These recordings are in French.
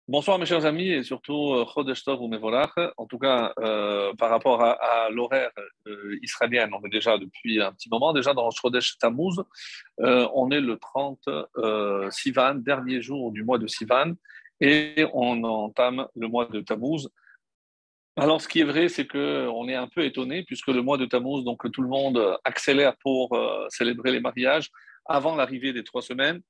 Bonsoir mes chers amis et surtout Chodesh Tov ou Mevorach. En tout cas, par rapport à l'horaire israélien, on est déjà depuis un petit moment déjà dans Chodesh Tammuz. On est le 30 Sivan, dernier jour du mois de Sivan, et on entame le mois de Tammuz. Alors, ce qui est vrai, c'est que on est un peu étonné puisque le mois de Tammuz, donc tout le monde accélère pour célébrer les mariages avant l'arrivée des 3 semaines.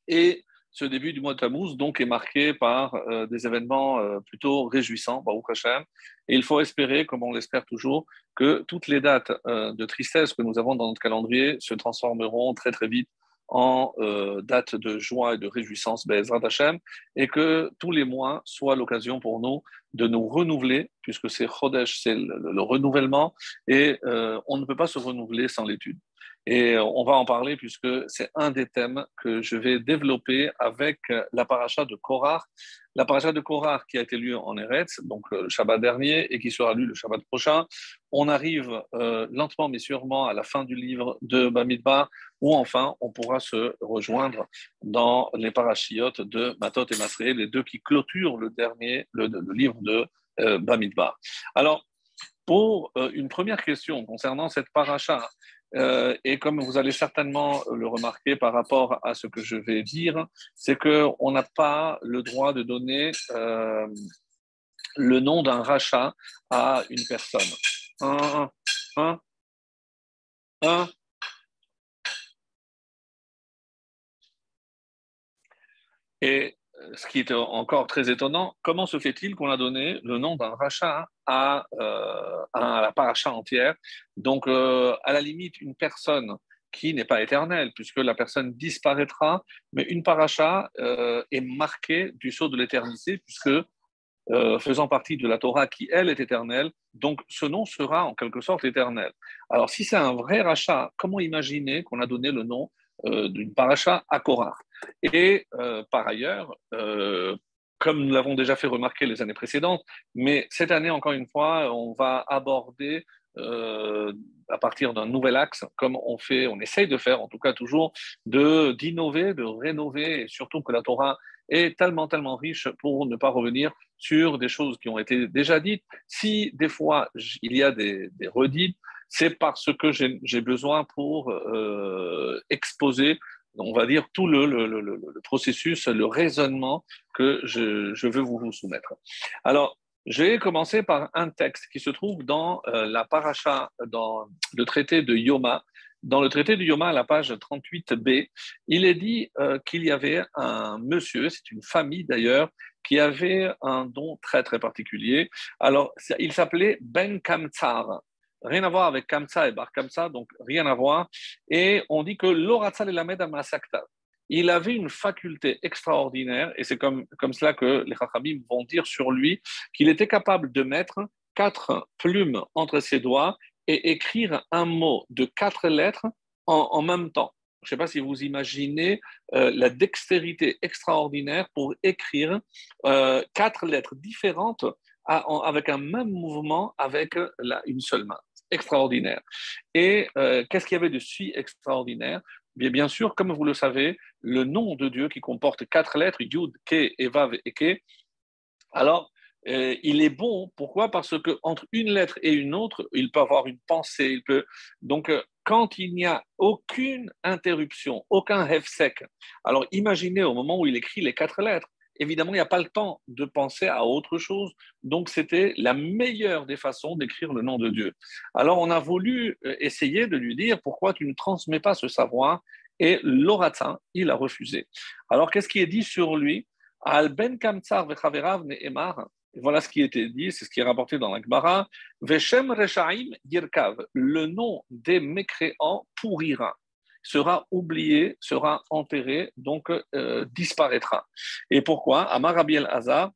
Et ce début du mois de Tammuz, donc, est marqué par des événements plutôt réjouissants, Baruch Hashem. Et il faut espérer, comme on l'espère toujours, que toutes les dates de tristesse que nous avons dans notre calendrier se transformeront très, très vite en dates de joie et de réjouissance, Be'ezrat Hashem, et que tous les mois soient l'occasion pour nous de nous renouveler, puisque c'est Chodesh, c'est le renouvellement, et on ne peut pas se renouveler sans l'étude. Et on va en parler puisque c'est un des thèmes que je vais développer avec la paracha de Korach. La paracha de Korach qui a été lue en Eretz, donc le Shabbat dernier, et qui sera lue le Shabbat prochain. On arrive lentement mais sûrement à la fin du livre de Bamidbar, où enfin on pourra se rejoindre dans les parachiotes de Matot et Masré, les deux qui clôturent le livre de Bamidbar. Alors, pour une première question concernant cette paracha, et comme vous allez certainement le remarquer par rapport à ce que je vais dire, c'est qu'on n'a pas le droit de donner le nom d'un rachat à une personne. Un, un, un. Et ce qui est encore très étonnant, comment se fait-il qu'on a donné le nom d'un rachat à la paracha entière? Donc, à la limite, une personne qui n'est pas éternelle, puisque la personne disparaîtra, mais une paracha est marquée du sceau de l'éternité, puisque faisant partie de la Torah qui, elle, est éternelle, donc ce nom sera en quelque sorte éternel. Alors, si c'est un vrai rachat, comment imaginer qu'on a donné le nom d'une paracha à Korah? Et par ailleurs, comme nous l'avons déjà fait remarquer les années précédentes, mais cette année, encore une fois, on va aborder à partir d'un nouvel axe, comme on essaye de faire, en tout cas toujours, d'innover, de rénover, et surtout que la Torah est tellement, tellement riche pour ne pas revenir sur des choses qui ont été déjà dites. Si des fois il y a des redites, c'est parce que j'ai besoin pour exposer, on va dire, tout le processus, le raisonnement que je veux vous soumettre. Alors, je vais commencer par un texte qui se trouve dans la paracha, dans le traité de Yoma. Dans le traité de Yoma, à la page 38b, il est dit qu'il y avait un monsieur, c'est une famille d'ailleurs, qui avait un don très très particulier. Alors, il s'appelait Ben Kamtsar. Rien à voir avec Kamsa et Bar Kamsa, donc rien à voir. Et on dit que l'Oratzal Elamed Amasakta. Il avait une faculté extraordinaire, et c'est comme cela que les Chachamim vont dire sur lui, qu'il était capable de mettre 4 plumes entre ses doigts et écrire un mot de 4 lettres en même temps. Je ne sais pas si vous imaginez la dextérité extraordinaire pour écrire 4 lettres différentes avec un même mouvement avec une seule main. Extraordinaire. Et qu'est-ce qu'il y avait de si extraordinaire? Bien sûr, comme vous le savez, le nom de Dieu qui comporte 4 lettres, Yud, Ke, Evav et Ke, alors il est bon. Pourquoi? Parce qu'entre une lettre et une autre, il peut avoir une pensée. Donc, quand il n'y a aucune interruption, aucun hefsek, alors imaginez au moment où il écrit les 4 lettres, évidemment, il n'y a pas le temps de penser à autre chose. Donc, c'était la meilleure des façons d'écrire le nom de Dieu. Alors, on a voulu essayer de lui dire pourquoi tu ne transmets pas ce savoir. Et l'oratin, il a refusé. Alors, qu'est-ce qui est dit sur lui? Al ben kamtsar vechaverav ne'emar. Voilà ce qui était dit, c'est ce qui est rapporté dans la Gemara. Veshem reshaim yirkav. Le nom des mécréants pourrira, sera oublié, sera enterré, donc disparaîtra. Et pourquoi? Amar Rabbi Elazar,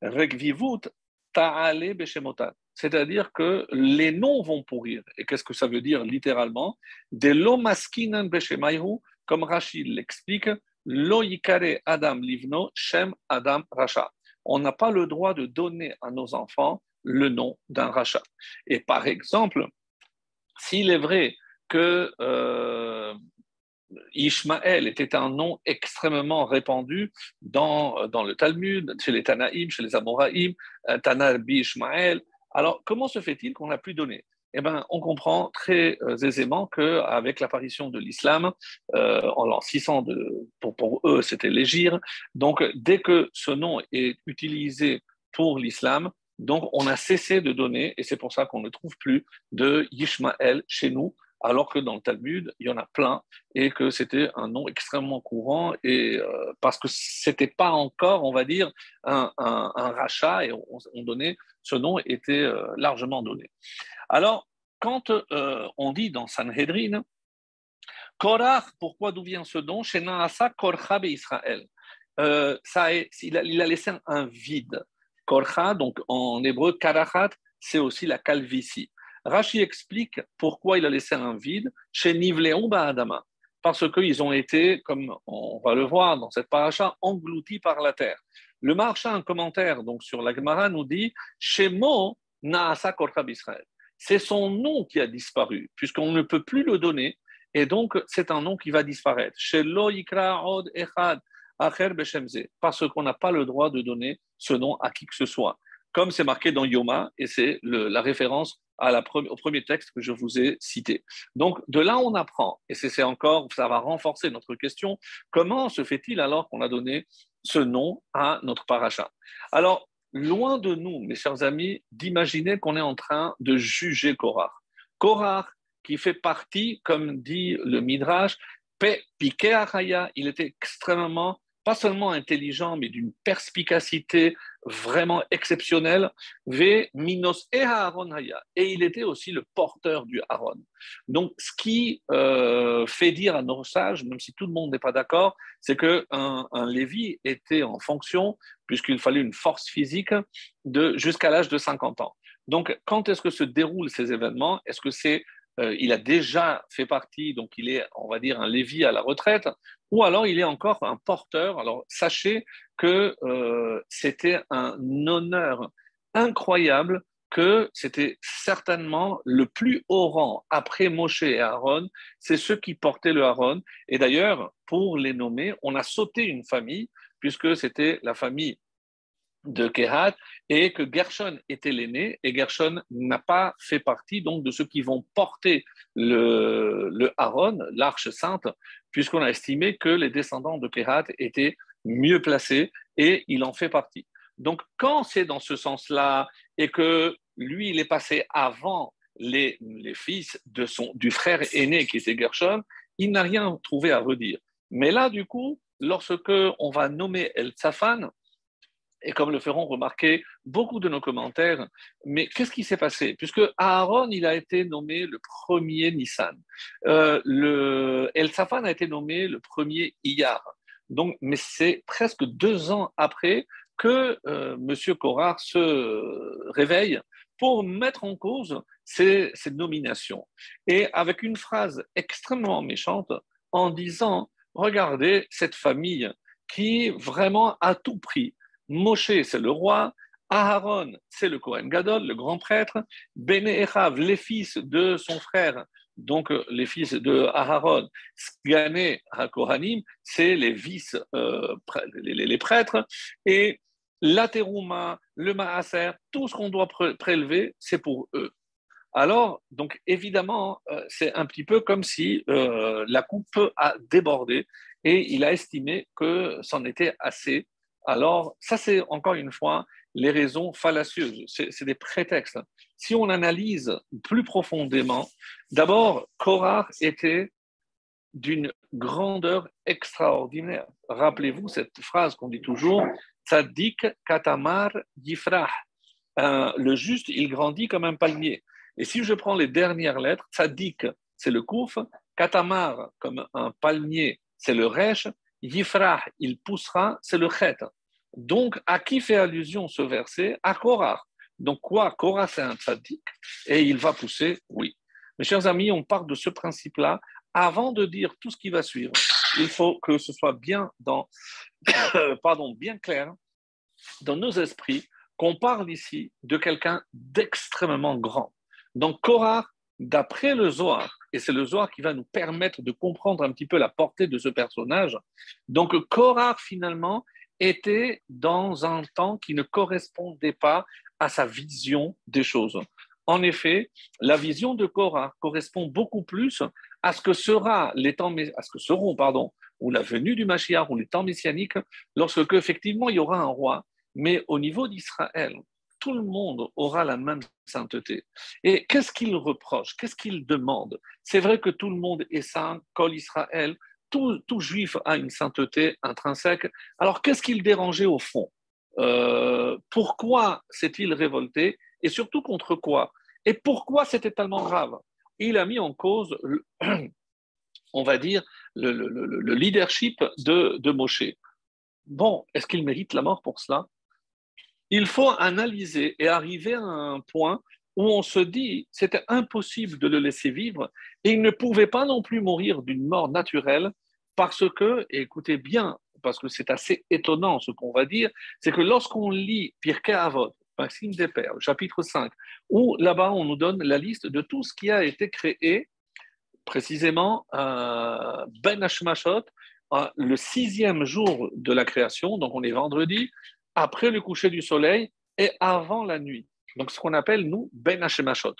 regvivut ta'ale beshemotat. C'est-à-dire que les noms vont pourrir. Et qu'est-ce que ça veut dire littéralement? De lo maskinan beshemayhu, comme Rachid l'explique, lo yikare Adam livno shem Adam Racha. On n'a pas le droit de donner à nos enfants le nom d'un rachat. Et par exemple, s'il est vrai que Ishmaël était un nom extrêmement répandu dans le Talmud, chez les Tanaïm, chez les Amoraïm, Tana bi Ishmaël. Alors, comment se fait-il qu'on n'a plus donné? Eh bien, on comprend très aisément qu'avec l'apparition de l'islam, en l'an 600, pour eux, c'était l'Hégire. Donc, dès que ce nom est utilisé pour l'islam, donc on a cessé de donner, et c'est pour ça qu'on ne trouve plus de Ishmaël chez nous, alors que dans le Talmud, il y en a plein, et que c'était un nom extrêmement courant, et parce que c'était pas encore, on va dire, un rachat, et on donnait, ce nom était largement donné. Alors, quand on dit dans Sanhedrin, Korach, pourquoi d'où vient ce nom? Chez Naasa Korcha Israël. Il a laissé un vide. Korcha, donc en hébreu, Karachat, c'est aussi la calvitie. Rashi explique pourquoi il a laissé un vide chez Nivleon Ba'adama. Parce qu'ils ont été, comme on va le voir dans cette paracha, engloutis par la terre. Le Maharsha, un commentaire donc, sur la Gemara, nous dit Shemo Naasa Korcha Israël. C'est son nom qui a disparu, puisqu'on ne peut plus le donner, et donc c'est un nom qui va disparaître. Shelo Yikra Od Echad Acher Beshemze, parce qu'on n'a pas le droit de donner ce nom à qui que ce soit, comme c'est marqué dans Yoma, et c'est la référence au premier texte que je vous ai cité. Donc de là on apprend, et c'est encore, ça va renforcer notre question, comment se fait-il alors qu'on a donné ce nom à notre paracha? Alors, loin de nous, mes chers amis, d'imaginer qu'on est en train de juger Korach. Korach, qui fait partie, comme dit le Midrash, Piqué Araya, il était extrêmement, pas seulement intelligent, mais d'une perspicacité vraiment exceptionnelle. Ve Minos et Aaron Haya. Et il était aussi le porteur du Aaron. Donc, ce qui fait dire à nos sages, même si tout le monde n'est pas d'accord, c'est qu'un Lévi était en fonction, puisqu'il fallait une force physique, jusqu'à l'âge de 50 ans. Donc, quand est-ce que se déroulent ces événements? Est-ce que il a déjà fait partie, donc il est, on va dire, un Lévi à la retraite, ou alors il est encore un porteur. Alors, sachez que c'était un honneur incroyable, que c'était certainement le plus haut rang après Moshe et Aaron, c'est ceux qui portaient le Aaron. Et d'ailleurs, pour les nommer, on a sauté une famille, puisque c'était la famille de Kehat, et que Gershon était l'aîné, et Gershon n'a pas fait partie donc de ceux qui vont porter le Aaron, l'arche sainte, puisqu'on a estimé que les descendants de Kehat étaient mieux placés, et il en fait partie. Donc quand c'est dans ce sens-là, et que lui, il est passé avant les fils du frère aîné qui était Gershon, il n'a rien trouvé à redire. Mais là, du coup, lorsque on va nommer El Tsafan, et comme le feront remarquer beaucoup de nos commentaires, mais qu'est-ce qui s'est passé? Puisque Aaron, il a été nommé le premier Nissan. El Safan a été nommé le premier Iyar. Donc, mais c'est presque 2 ans après que M. Korach se réveille pour mettre en cause ces nominations. Et avec une phrase extrêmement méchante en disant, regardez cette famille qui vraiment a tout pris. Moshe, c'est le roi. Aaron, c'est le Kohen Gadol, le grand prêtre. Bene Echav, les fils de son frère, donc les fils de Aaron. Sgane HaKohanim, c'est les vices, les prêtres. Et la terouma, le maaser, tout ce qu'on doit prélever, c'est pour eux. Alors, donc évidemment, c'est un petit peu comme si la coupe a débordé et il a estimé que c'en était assez. Alors, ça, c'est encore une fois les raisons fallacieuses, c'est des prétextes. Si on analyse plus profondément, d'abord, Korach était d'une grandeur extraordinaire. Rappelez-vous cette phrase qu'on dit toujours, Tzadik katamar yifrah. Le juste, il grandit comme un palmier. Et si je prends les dernières lettres, Tzadik, c'est le kouf, katamar, comme un palmier, c'est le resh, yifrah, il poussera, c'est le chet. Donc, à qui fait allusion ce verset? À Korach. Donc, quoi? Korach, c'est un tzaddik et il va pousser? Oui. Mes chers amis, on part de ce principe-là. Avant de dire tout ce qui va suivre, il faut que ce soit bien bien clair dans nos esprits qu'on parle ici de quelqu'un d'extrêmement grand. Donc, Korach, d'après le Zohar, et c'est le Zohar qui va nous permettre de comprendre un petit peu la portée de ce personnage. Donc, Korach, finalement, était dans un temps qui ne correspondait pas à sa vision des choses. En effet, la vision de Korach correspond beaucoup plus à ce que seront, ou la venue du Mashiach, ou les temps messianiques, lorsque effectivement il y aura un roi, mais au niveau d'Israël, tout le monde aura la même sainteté. Et qu'est-ce qu'il reproche? Qu'est-ce qu'il demande? C'est vrai que tout le monde est saint, Kol Israël, tout juif a une sainteté intrinsèque. Alors qu'est-ce qu'il dérangeait au fond? Pourquoi s'est-il révolté? Et surtout contre quoi? Et pourquoi c'était tellement grave? Il a mis en cause, on va dire, le leadership de Moshe. Bon, est-ce qu'il mérite la mort pour cela? Il faut analyser et arriver à un point où on se dit c'était impossible de le laisser vivre et il ne pouvait pas non plus mourir d'une mort naturelle parce que, et écoutez bien, parce que c'est assez étonnant ce qu'on va dire, c'est que lorsqu'on lit Pirkei Avot, Maxime des Pères, chapitre 5, où là-bas on nous donne la liste de tout ce qui a été créé, précisément Ben Hashmashot, le 6e jour de la création, donc on est vendredi, après le coucher du soleil et avant la nuit. Donc ce qu'on appelle, nous, Ben Hashemashot.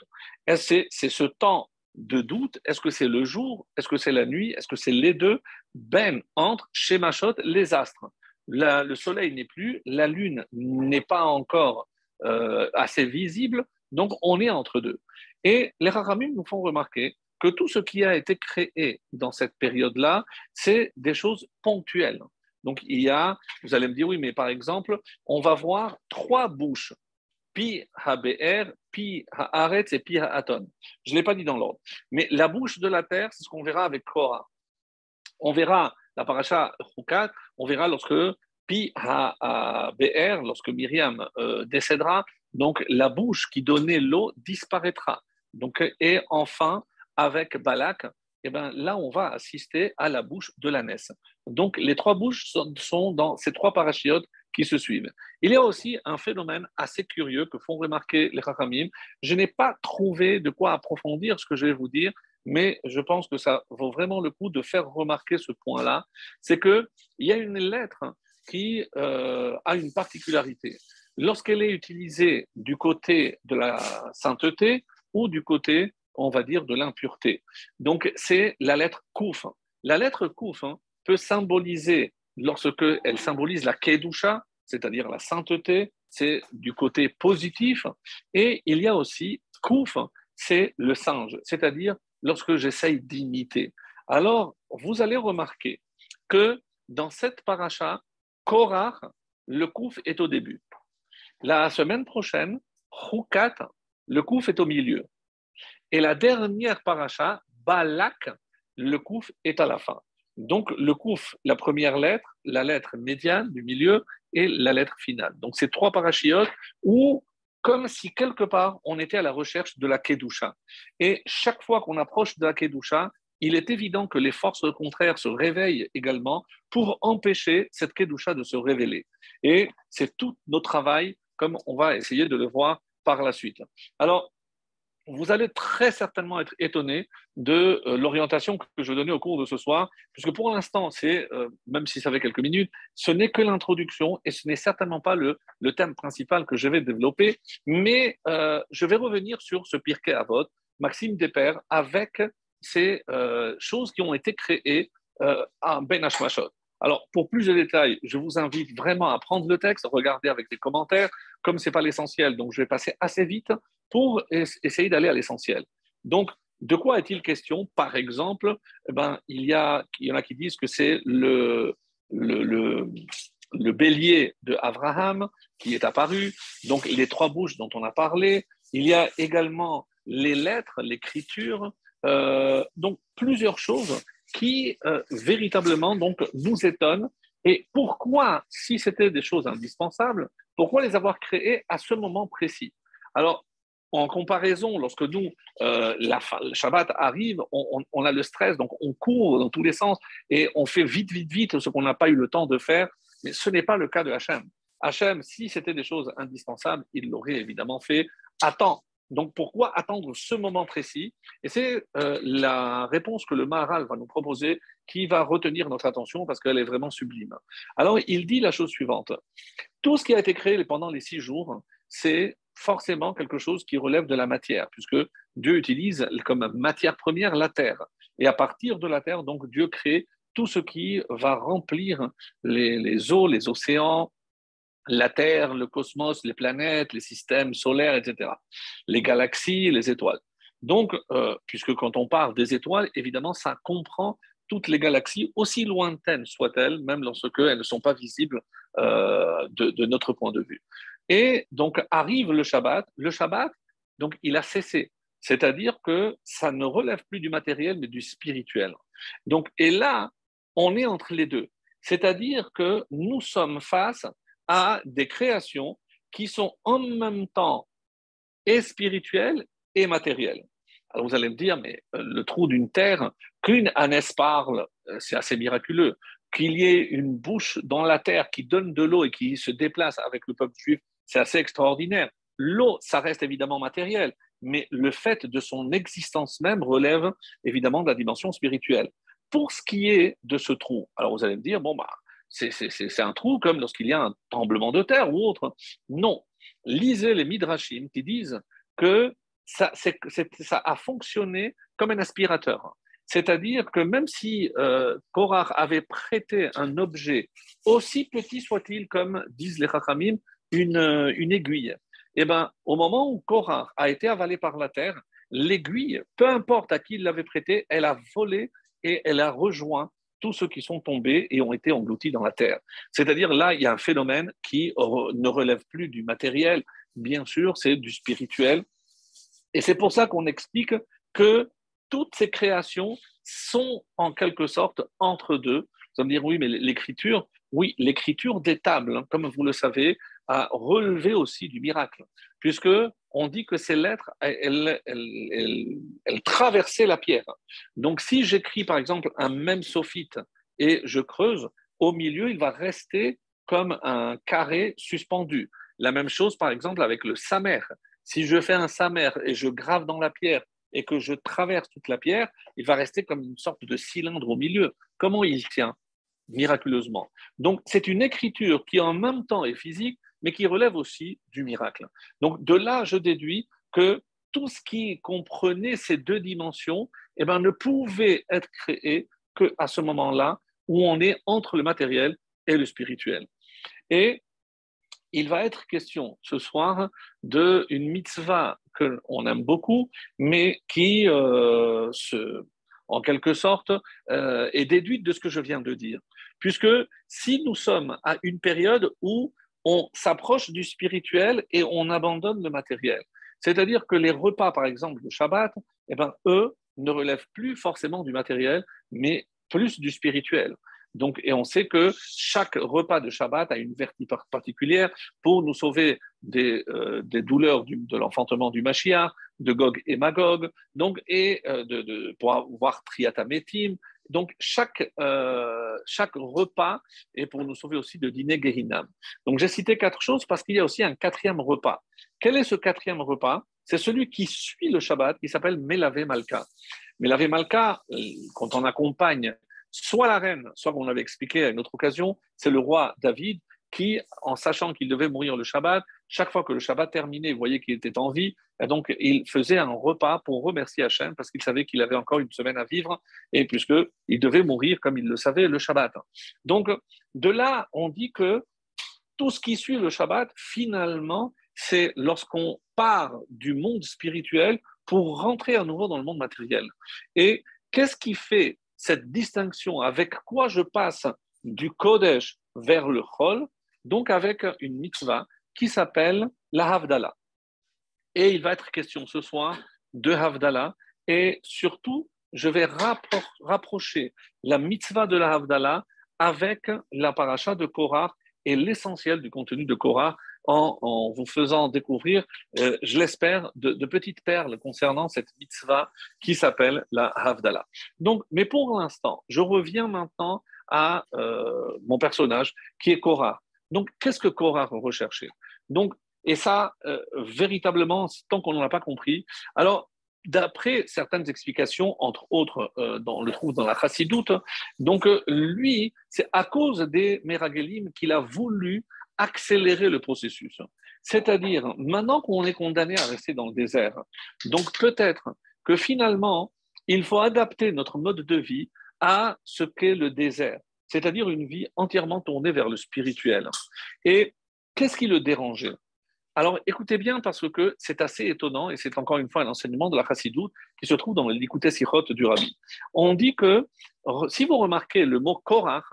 C'est ce temps de doute, est-ce que c'est le jour, est-ce que c'est la nuit, est-ce que c'est les deux? Ben, entre Shemashot, les astres. Le soleil n'est plus, la lune n'est pas encore assez visible, donc on est entre deux. Et les Rachamim nous font remarquer que tout ce qui a été créé dans cette période-là, c'est des choses ponctuelles. Donc, vous allez me dire, oui, mais par exemple, on va voir 3 bouches, Pi HaBe'er, Pi Haaretz et Pi Haaton. Je ne l'ai pas dit dans l'ordre. Mais la bouche de la terre, c'est ce qu'on verra avec Korah. On verra la paracha Chukat, on verra lorsque Pi HaBe'er, lorsque Myriam décédera, donc la bouche qui donnait l'eau disparaîtra. Donc, et enfin, avec Balak, eh ben, là, on va assister à la bouche de l'ânesse. Donc, les 3 bouches sont dans ces 3 parachiotes qui se suivent. Il y a aussi un phénomène assez curieux que font remarquer les Chachamim. Je n'ai pas trouvé de quoi approfondir ce que je vais vous dire, mais je pense que ça vaut vraiment le coup de faire remarquer ce point-là. C'est qu'il y a une lettre qui a une particularité. Lorsqu'elle est utilisée du côté de la sainteté ou du côté, on va dire, de l'impureté. Donc, c'est la lettre Kouf. La lettre Kouf peut symboliser, lorsque elle symbolise la Kedusha, c'est-à-dire la sainteté, c'est du côté positif. Et il y a aussi Kouf, c'est le singe, c'est-à-dire lorsque j'essaye d'imiter. Alors, vous allez remarquer que dans cette paracha, Korach, le Kouf est au début. La semaine prochaine, Chukat, le Kouf est au milieu. Et la dernière paracha, Balak, le Kouf est à la fin. Donc, le Kouf, la première lettre, la lettre médiane du milieu et la lettre finale. Donc, c'est 3 parachiotes où, comme si quelque part, on était à la recherche de la Kedusha. Et chaque fois qu'on approche de la Kedusha, il est évident que les forces contraires se réveillent également pour empêcher cette Kedusha de se révéler. Et c'est tout notre travail, comme on va essayer de le voir par la suite. Alors, vous allez très certainement être étonné de l'orientation que je vais donner au cours de ce soir, puisque pour l'instant, même si ça fait quelques minutes, ce n'est que l'introduction et ce n'est certainement pas le thème principal que je vais développer, mais je vais revenir sur ce Pirkei Avot, Maxime Despères, avec ces choses qui ont été créées à Ben Hashmashot. Alors, pour plus de détails, je vous invite vraiment à prendre le texte, regarder avec les commentaires, comme ce n'est pas l'essentiel, donc je vais passer assez vite pour essayer d'aller à l'essentiel. Donc, de quoi est-il question? Par exemple, il y en a qui disent que c'est le bélier de Abraham qui est apparu, donc les 3 bouches dont on a parlé. Il y a également les lettres, l'écriture, donc plusieurs choses qui véritablement donc, nous étonnent. Et pourquoi, si c'était des choses indispensables, pourquoi les avoir créées à ce moment précis? Alors, en comparaison, lorsque nous, le Shabbat arrive, on a le stress, donc on court dans tous les sens et on fait vite, vite, vite ce qu'on n'a pas eu le temps de faire. Mais ce n'est pas le cas de Hachem. Hachem, si c'était des choses indispensables, il l'aurait évidemment fait à temps. Donc pourquoi attendre ce moment précis? Et c'est la réponse que le Maharal va nous proposer qui va retenir notre attention parce qu'elle est vraiment sublime. Alors il dit la chose suivante. Tout ce qui a été créé pendant les 6 jours, c'est forcément quelque chose qui relève de la matière, puisque Dieu utilise comme matière première la terre. Et à partir de la terre, donc Dieu crée tout ce qui va remplir les eaux, les océans, la Terre, le cosmos, les planètes, les systèmes solaires, etc. Les galaxies, les étoiles. Donc, puisque quand on parle des étoiles, évidemment, ça comprend toutes les galaxies, aussi lointaines soient-elles, même lorsqu'elles ne sont pas visibles de notre point de vue. Et donc arrive le Shabbat. Le Shabbat, donc, il a cessé. C'est-à-dire que ça ne relève plus du matériel, mais du spirituel. Donc, et là, on est entre les deux. C'est-à-dire que nous sommes face à des créations qui sont en même temps et spirituelles et matérielles. Alors vous allez me dire, mais le trou d'une terre, qu'une ânesse parle, c'est assez miraculeux. Qu'il y ait une bouche dans la terre qui donne de l'eau et qui se déplace avec le peuple juif, c'est assez extraordinaire. L'eau, ça reste évidemment matériel, mais le fait de son existence même relève évidemment de la dimension spirituelle. Pour ce qui est de ce trou, alors vous allez me dire, bon, bah, c'est un trou comme lorsqu'il y a un tremblement de terre ou autre. Non. Lisez les Midrashim qui disent que ça a fonctionné comme un aspirateur. C'est-à-dire que même si Korach avait prêté un objet, aussi petit soit-il, comme disent les Chachamim, une aiguille, eh ben, au moment où Korach a été avalé par la terre, l'aiguille, peu importe à qui il l'avait prêté, elle a volé et elle a rejoint tous ceux qui sont tombés et ont été engloutis dans la terre. C'est-à-dire là, il y a un phénomène qui ne relève plus du matériel, bien sûr, c'est du spirituel. Et c'est pour ça qu'on explique que toutes ces créations sont en quelque sorte entre deux. Vous allez me dire, oui, mais l'écriture des tables, hein, comme vous le savez, a relevé aussi du miracle, puisque on dit que ces lettres, elles traversaient la pierre. Donc, si j'écris, par exemple, un même sophite et je creuse, au milieu, il va rester comme un carré suspendu. La même chose, par exemple, avec le samer. Si je fais un samer et je grave dans la pierre et que je traverse toute la pierre, il va rester comme une sorte de cylindre au milieu. Comment il tient? Miraculeusement. Donc, c'est une écriture qui en même temps est physique, mais qui relève aussi du miracle. Donc, de là, je déduis que tout ce qui comprenait ces deux dimensions eh ben, ne pouvait être créé qu'à ce moment-là où on est entre le matériel et le spirituel. Et il va être question ce soir d'une mitzvah qu'on aime beaucoup, mais qui, en quelque sorte, est déduite de ce que je viens de dire. Puisque si nous sommes à une période où on s'approche du spirituel et on abandonne le matériel, c'est-à-dire que les repas, par exemple, de Shabbat, eh ben, eux ne relèvent plus forcément du matériel, mais plus du spirituel. Donc, et on sait que chaque repas de Shabbat a une vertu particulière pour nous sauver des douleurs de l'enfantement du Mashiach, de Gog et Magog, donc, et pour avoir Triatametim. Donc, chaque repas est pour nous sauver aussi de dîner Gehinam. Donc, j'ai cité 4 choses parce qu'il y a aussi un quatrième repas. Quel est ce quatrième repas? C'est celui qui suit le Shabbat, qui s'appelle Melavé Malka. Melavé Malka, quand on accompagne soit la reine, soit on l'avait expliqué à une autre occasion, c'est le roi David qui, en sachant qu'il devait mourir le Shabbat, chaque fois que le Shabbat terminait, vous voyez qu'il était en vie, et donc il faisait un repas pour remercier Hachem parce qu'il savait qu'il avait encore une semaine à vivre et puisqu'il devait mourir comme il le savait le Shabbat. Donc de là, on dit que tout ce qui suit le Shabbat, finalement, c'est lorsqu'on part du monde spirituel pour rentrer à nouveau dans le monde matériel. Et qu'est-ce qui fait cette distinction? Avec quoi je passe du Kodesh vers le Chol? Donc avec une mitzvah qui s'appelle la Havdalah. Et il va être question ce soir de Havdalah. Et surtout, je vais rapprocher la mitzvah de la Havdalah avec la paracha de Korah et l'essentiel du contenu de Korah en vous faisant découvrir, je l'espère, de petites perles concernant cette mitzvah qui s'appelle la Havdalah. Donc, mais pour l'instant, je reviens maintenant à mon personnage qui est Korah. Donc, qu'est-ce que Korah recherchait? Donc, Et ça, véritablement, tant qu'on n'en a pas compris. Alors, d'après certaines explications, entre autres, on le trouve dans la Chassidoute, donc lui, c'est à cause des Meragelim qu'il a voulu accélérer le processus. C'est-à-dire, maintenant qu'on est condamné à rester dans le désert, donc peut-être que finalement, il faut adapter notre mode de vie à ce qu'est le désert, c'est-à-dire une vie entièrement tournée vers le spirituel. Et qu'est-ce qui le dérangeait? Alors écoutez bien parce que c'est assez étonnant et c'est encore une fois un enseignement de la Chassidoute qui se trouve dans l'Écouté Sichot du Rabbi. On dit que si vous remarquez le mot Korach,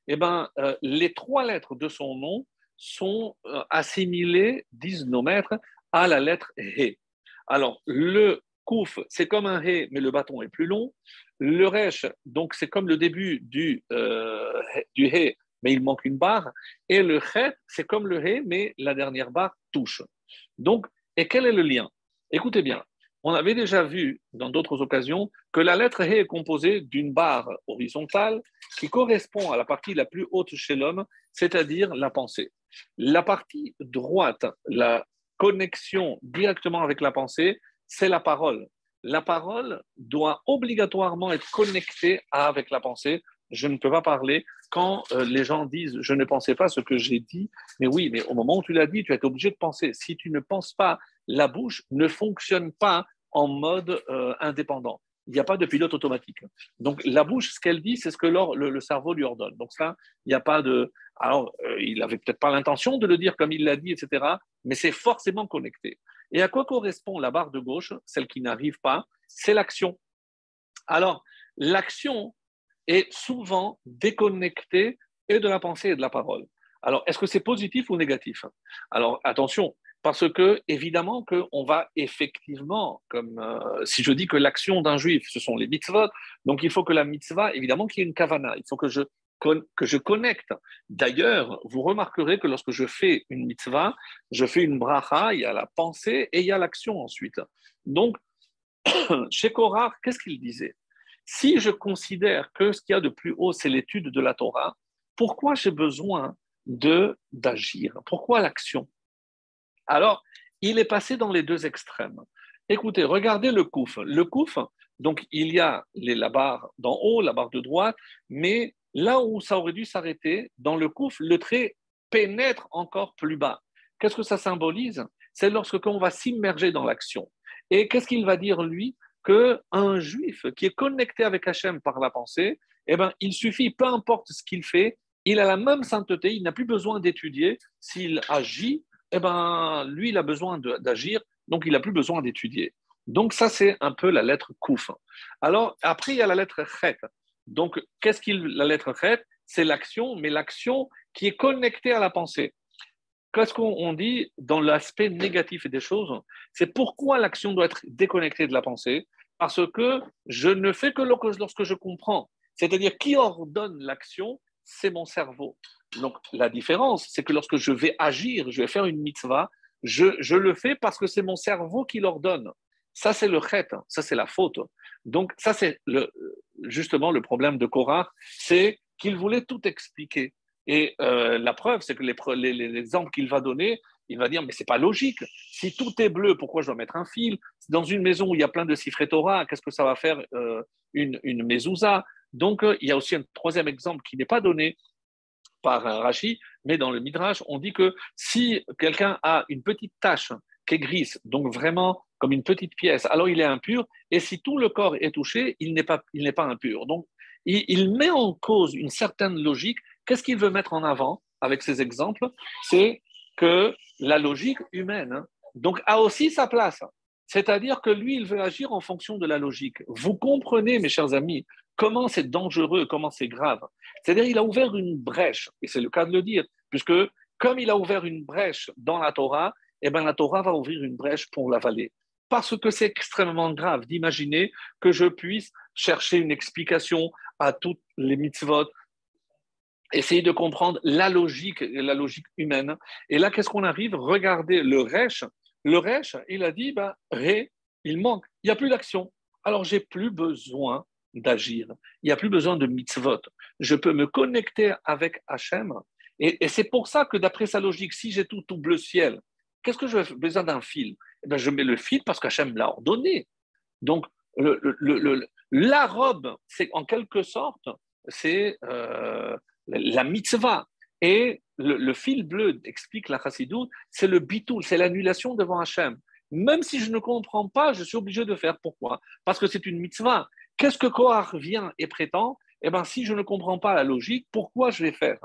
eh ben, les trois lettres de son nom sont assimilées, disent nos maîtres, à la lettre He. Alors le Kouf, c'est comme un He, mais le bâton est plus long. Le Resh, donc c'est comme le début du He, mais il manque une barre. Et le Chet, c'est comme le He, mais la dernière barre touche. Donc, et quel est le lien? Écoutez bien, on avait déjà vu dans d'autres occasions que la lettre He est composée d'une barre horizontale qui correspond à la partie la plus haute chez l'homme, c'est-à-dire la pensée. La partie droite, la connexion directement avec la pensée, c'est la parole. La parole doit obligatoirement être connectée avec la pensée. Je ne peux pas parler quand les gens disent je ne pensais pas ce que j'ai dit, mais oui, mais au moment où tu l'as dit, tu es obligé de penser. Si tu ne penses pas, la bouche ne fonctionne pas en mode indépendant. Il n'y a pas de pilote automatique. Donc la bouche, ce qu'elle dit, c'est ce que le cerveau lui ordonne. Donc ça, il n'y a pas de. Alors, il n'avait peut-être pas l'intention de le dire comme il l'a dit, etc. Mais c'est forcément connecté. Et à quoi correspond la barre de gauche, celle qui n'arrive pas? C'est l'action. Alors, l'action est souvent déconnectée et de la pensée et de la parole. Alors, est-ce que c'est positif ou négatif? Alors, attention, parce que évidemment qu'on va effectivement, comme si je dis que l'action d'un juif, ce sont les mitzvot, donc il faut que la mitzvah, évidemment qu'il y ait une kavana, il faut que je connecte. D'ailleurs, vous remarquerez que lorsque je fais une mitzvah, je fais une bracha, il y a la pensée et il y a l'action ensuite. Donc, chez Korach, qu'est-ce qu'il disait? Si je considère que ce qu'il y a de plus haut, c'est l'étude de la Torah, pourquoi j'ai besoin d'agir? Pourquoi l'action? Alors, il est passé dans les deux extrêmes. Écoutez, regardez le kouf. Le kouf, donc il y a la barre d'en haut, la barre de droite, mais là où ça aurait dû s'arrêter, dans le kouf, le trait pénètre encore plus bas. Qu'est-ce que ça symbolise? C'est lorsque on va s'immerger dans l'action. Et qu'est-ce qu'il va dire, lui? Qu'un juif qui est connecté avec Hachem par la pensée, eh ben, il suffit, peu importe ce qu'il fait, il a la même sainteté, il n'a plus besoin d'étudier. S'il agit, eh ben, lui, il a besoin d'agir, donc il n'a plus besoin d'étudier. Donc ça, c'est un peu la lettre Kouf. Alors, après, il y a la lettre Chet. Donc, la lettre Chet? C'est l'action, mais l'action qui est connectée à la pensée. Qu'est-ce qu'on dit dans l'aspect négatif des choses? C'est pourquoi l'action doit être déconnectée de la pensée, parce que je ne fais que lorsque je comprends. C'est-à-dire, qui ordonne l'action? C'est mon cerveau. Donc, la différence, c'est que lorsque je vais agir, je vais faire une mitzvah, je le fais parce que c'est mon cerveau qui l'ordonne. Ça, c'est le chet, ça, c'est la faute. Donc, ça, c'est justement le problème de Korah, c'est qu'il voulait tout expliquer. Et la preuve, c'est que les exemples qu'il va donner, il va dire, mais c'est pas logique. Si tout est bleu, pourquoi je dois mettre un fil? Dans une maison où il y a plein de sifré Torah, qu'est-ce que ça va faire une mezouza? Donc, il y a aussi un troisième exemple qui n'est pas donné par Rashi, mais dans le Midrash, on dit que si quelqu'un a une petite tache qui est grise, donc vraiment comme une petite pièce, alors il est impur, et si tout le corps est touché, il n'est pas impur. Donc, il met en cause une certaine logique. Qu'est-ce qu'il veut mettre en avant avec ces exemples? C'est que la logique humaine, donc, a aussi sa place. C'est-à-dire que lui, il veut agir en fonction de la logique. Vous comprenez, mes chers amis, comment c'est dangereux, comment c'est grave. C'est-à-dire qu'il a ouvert une brèche, et c'est le cas de le dire, puisque comme il a ouvert une brèche dans la Torah, eh bien la Torah va ouvrir une brèche pour l'avaler. Parce que c'est extrêmement grave d'imaginer que je puisse chercher une explication à toutes les mitzvot, essayer de comprendre la logique humaine. Et là, qu'est-ce qu'on arrive? Regardez le Resh. Le Resh, il a dit, Ré, il manque, il n'y a plus d'action. Alors, j'ai plus besoin d'agir. Il n'y a plus besoin de mitzvot. Je peux me connecter avec Hachem. Et c'est pour ça que d'après sa logique, si j'ai tout bleu ciel, qu'est-ce que j'ai besoin d'un fil? Eh bien, je mets le fil parce qu'Hachem l'a ordonné. Donc, la robe, c'est en quelque sorte, c'est la mitzvah. Et le fil bleu, explique la Chassidut, c'est le bitoul, c'est l'annulation devant Hachem. Même si je ne comprends pas, je suis obligé de faire. Pourquoi? Parce que c'est une mitzvah. Qu'est-ce que Korach vient et prétend? Eh bien, si je ne comprends pas la logique, pourquoi je vais faire?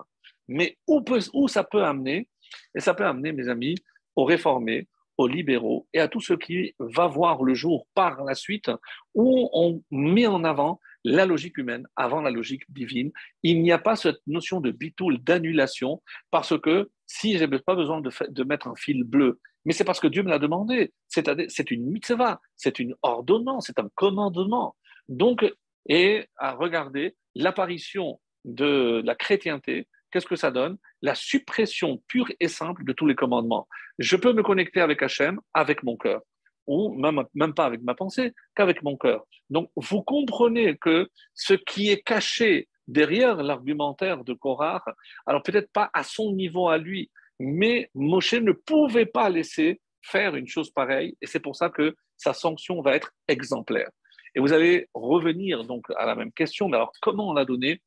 Mais où ça peut amener? Et ça peut amener, mes amis, aux réformés, aux libéraux et à tout ce qui va voir le jour par la suite, où on met en avant la logique humaine avant la logique divine. Il n'y a pas cette notion de bitoul, d'annulation, parce que si je n'ai pas besoin de mettre un fil bleu, mais c'est parce que Dieu me l'a demandé. C'est une mitzvah, c'est une ordonnance, c'est un commandement. Donc, et à regarder l'apparition de la chrétienté, qu'est-ce que ça donne? La suppression pure et simple de tous les commandements. Je peux me connecter avec Hachem avec mon cœur, ou même pas avec ma pensée, qu'avec mon cœur. Donc, vous comprenez que ce qui est caché derrière l'argumentaire de Korach, alors peut-être pas à son niveau à lui, mais Moshe ne pouvait pas laisser faire une chose pareille, et c'est pour ça que sa sanction va être exemplaire. Et vous allez revenir donc à la même question, mais alors comment on a donné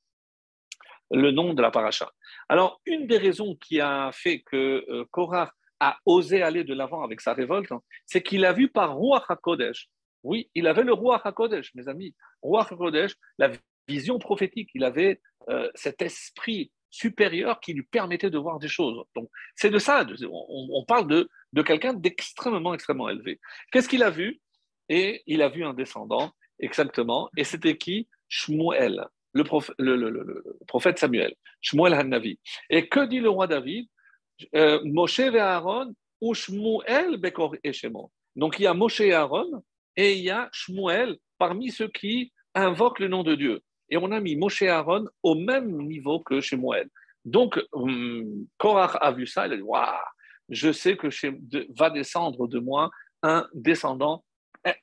le nom de la paracha? Alors, une des raisons qui a fait que Korach a osé aller de l'avant avec sa révolte, c'est qu'il a vu par Ruach HaKodesh. Oui, il avait le Ruach HaKodesh, mes amis. Ruach HaKodesh, la vision prophétique, il avait cet esprit supérieur qui lui permettait de voir des choses. Donc, c'est de ça, on parle de quelqu'un d'extrêmement, extrêmement élevé. Qu'est-ce qu'il a vu? Et il a vu un descendant, exactement, et c'était qui? Shmuel, le prophète Samuel, Shmuel Hanavi. Et que dit le roi David? Moshe et Aaron ou Shmuel Bekor Eshemo. Donc il y a Moshe et Aaron et il y a Shmuel parmi ceux qui invoquent le nom de Dieu. Et on a mis Moshe et Aaron au même niveau que Shmuel. Donc Korach a vu ça, il a dit waouh, je sais que va descendre de moi un descendant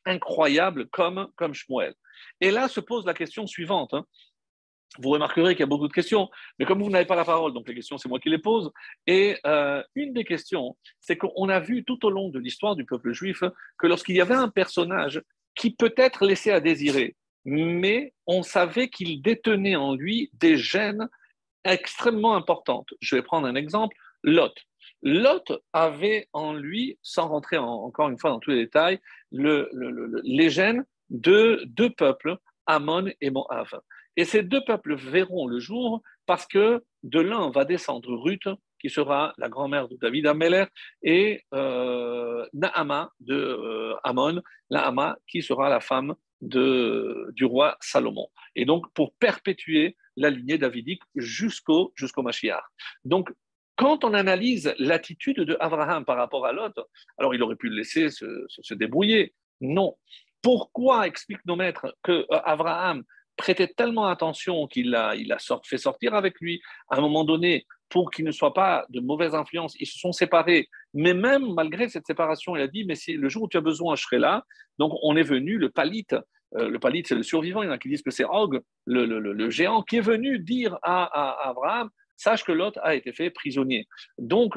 incroyable comme Shmuel. Et là se pose la question suivante. Vous remarquerez qu'il y a beaucoup de questions, mais comme vous n'avez pas la parole, donc les questions, c'est moi qui les pose. Et une des questions, c'est qu'on a vu tout au long de l'histoire du peuple juif que lorsqu'il y avait un personnage qui peut-être laissait à désirer, mais on savait qu'il détenait en lui des gènes extrêmement importantes. Je vais prendre un exemple, Lot. Lot avait en lui, sans rentrer encore une fois dans tous les détails, les gènes de deux peuples, Ammon et Moab. Et ces deux peuples verront le jour parce que de l'un va descendre Ruth, qui sera la grand-mère de David Améler, et Naama de Ammon, Naama qui sera la femme du roi Salomon. Et donc, pour perpétuer la lignée davidique jusqu'au Mashiach. Donc, quand on analyse l'attitude de Abraham par rapport à Lot, alors il aurait pu le laisser se débrouiller. Non. Pourquoi expliquent nos maîtres que Abraham prêtait tellement attention qu'il a fait sortir avec lui à un moment donné pour qu'il ne soit pas de mauvaise influence? Ils se sont séparés. Mais même malgré cette séparation, il a dit, mais si le jour où tu as besoin, je serai là. Donc on est venu, le Palit, c'est le survivant, il y en a qui disent que c'est Og, le géant, qui est venu dire à Abraham, sache que Lot a été fait prisonnier. Donc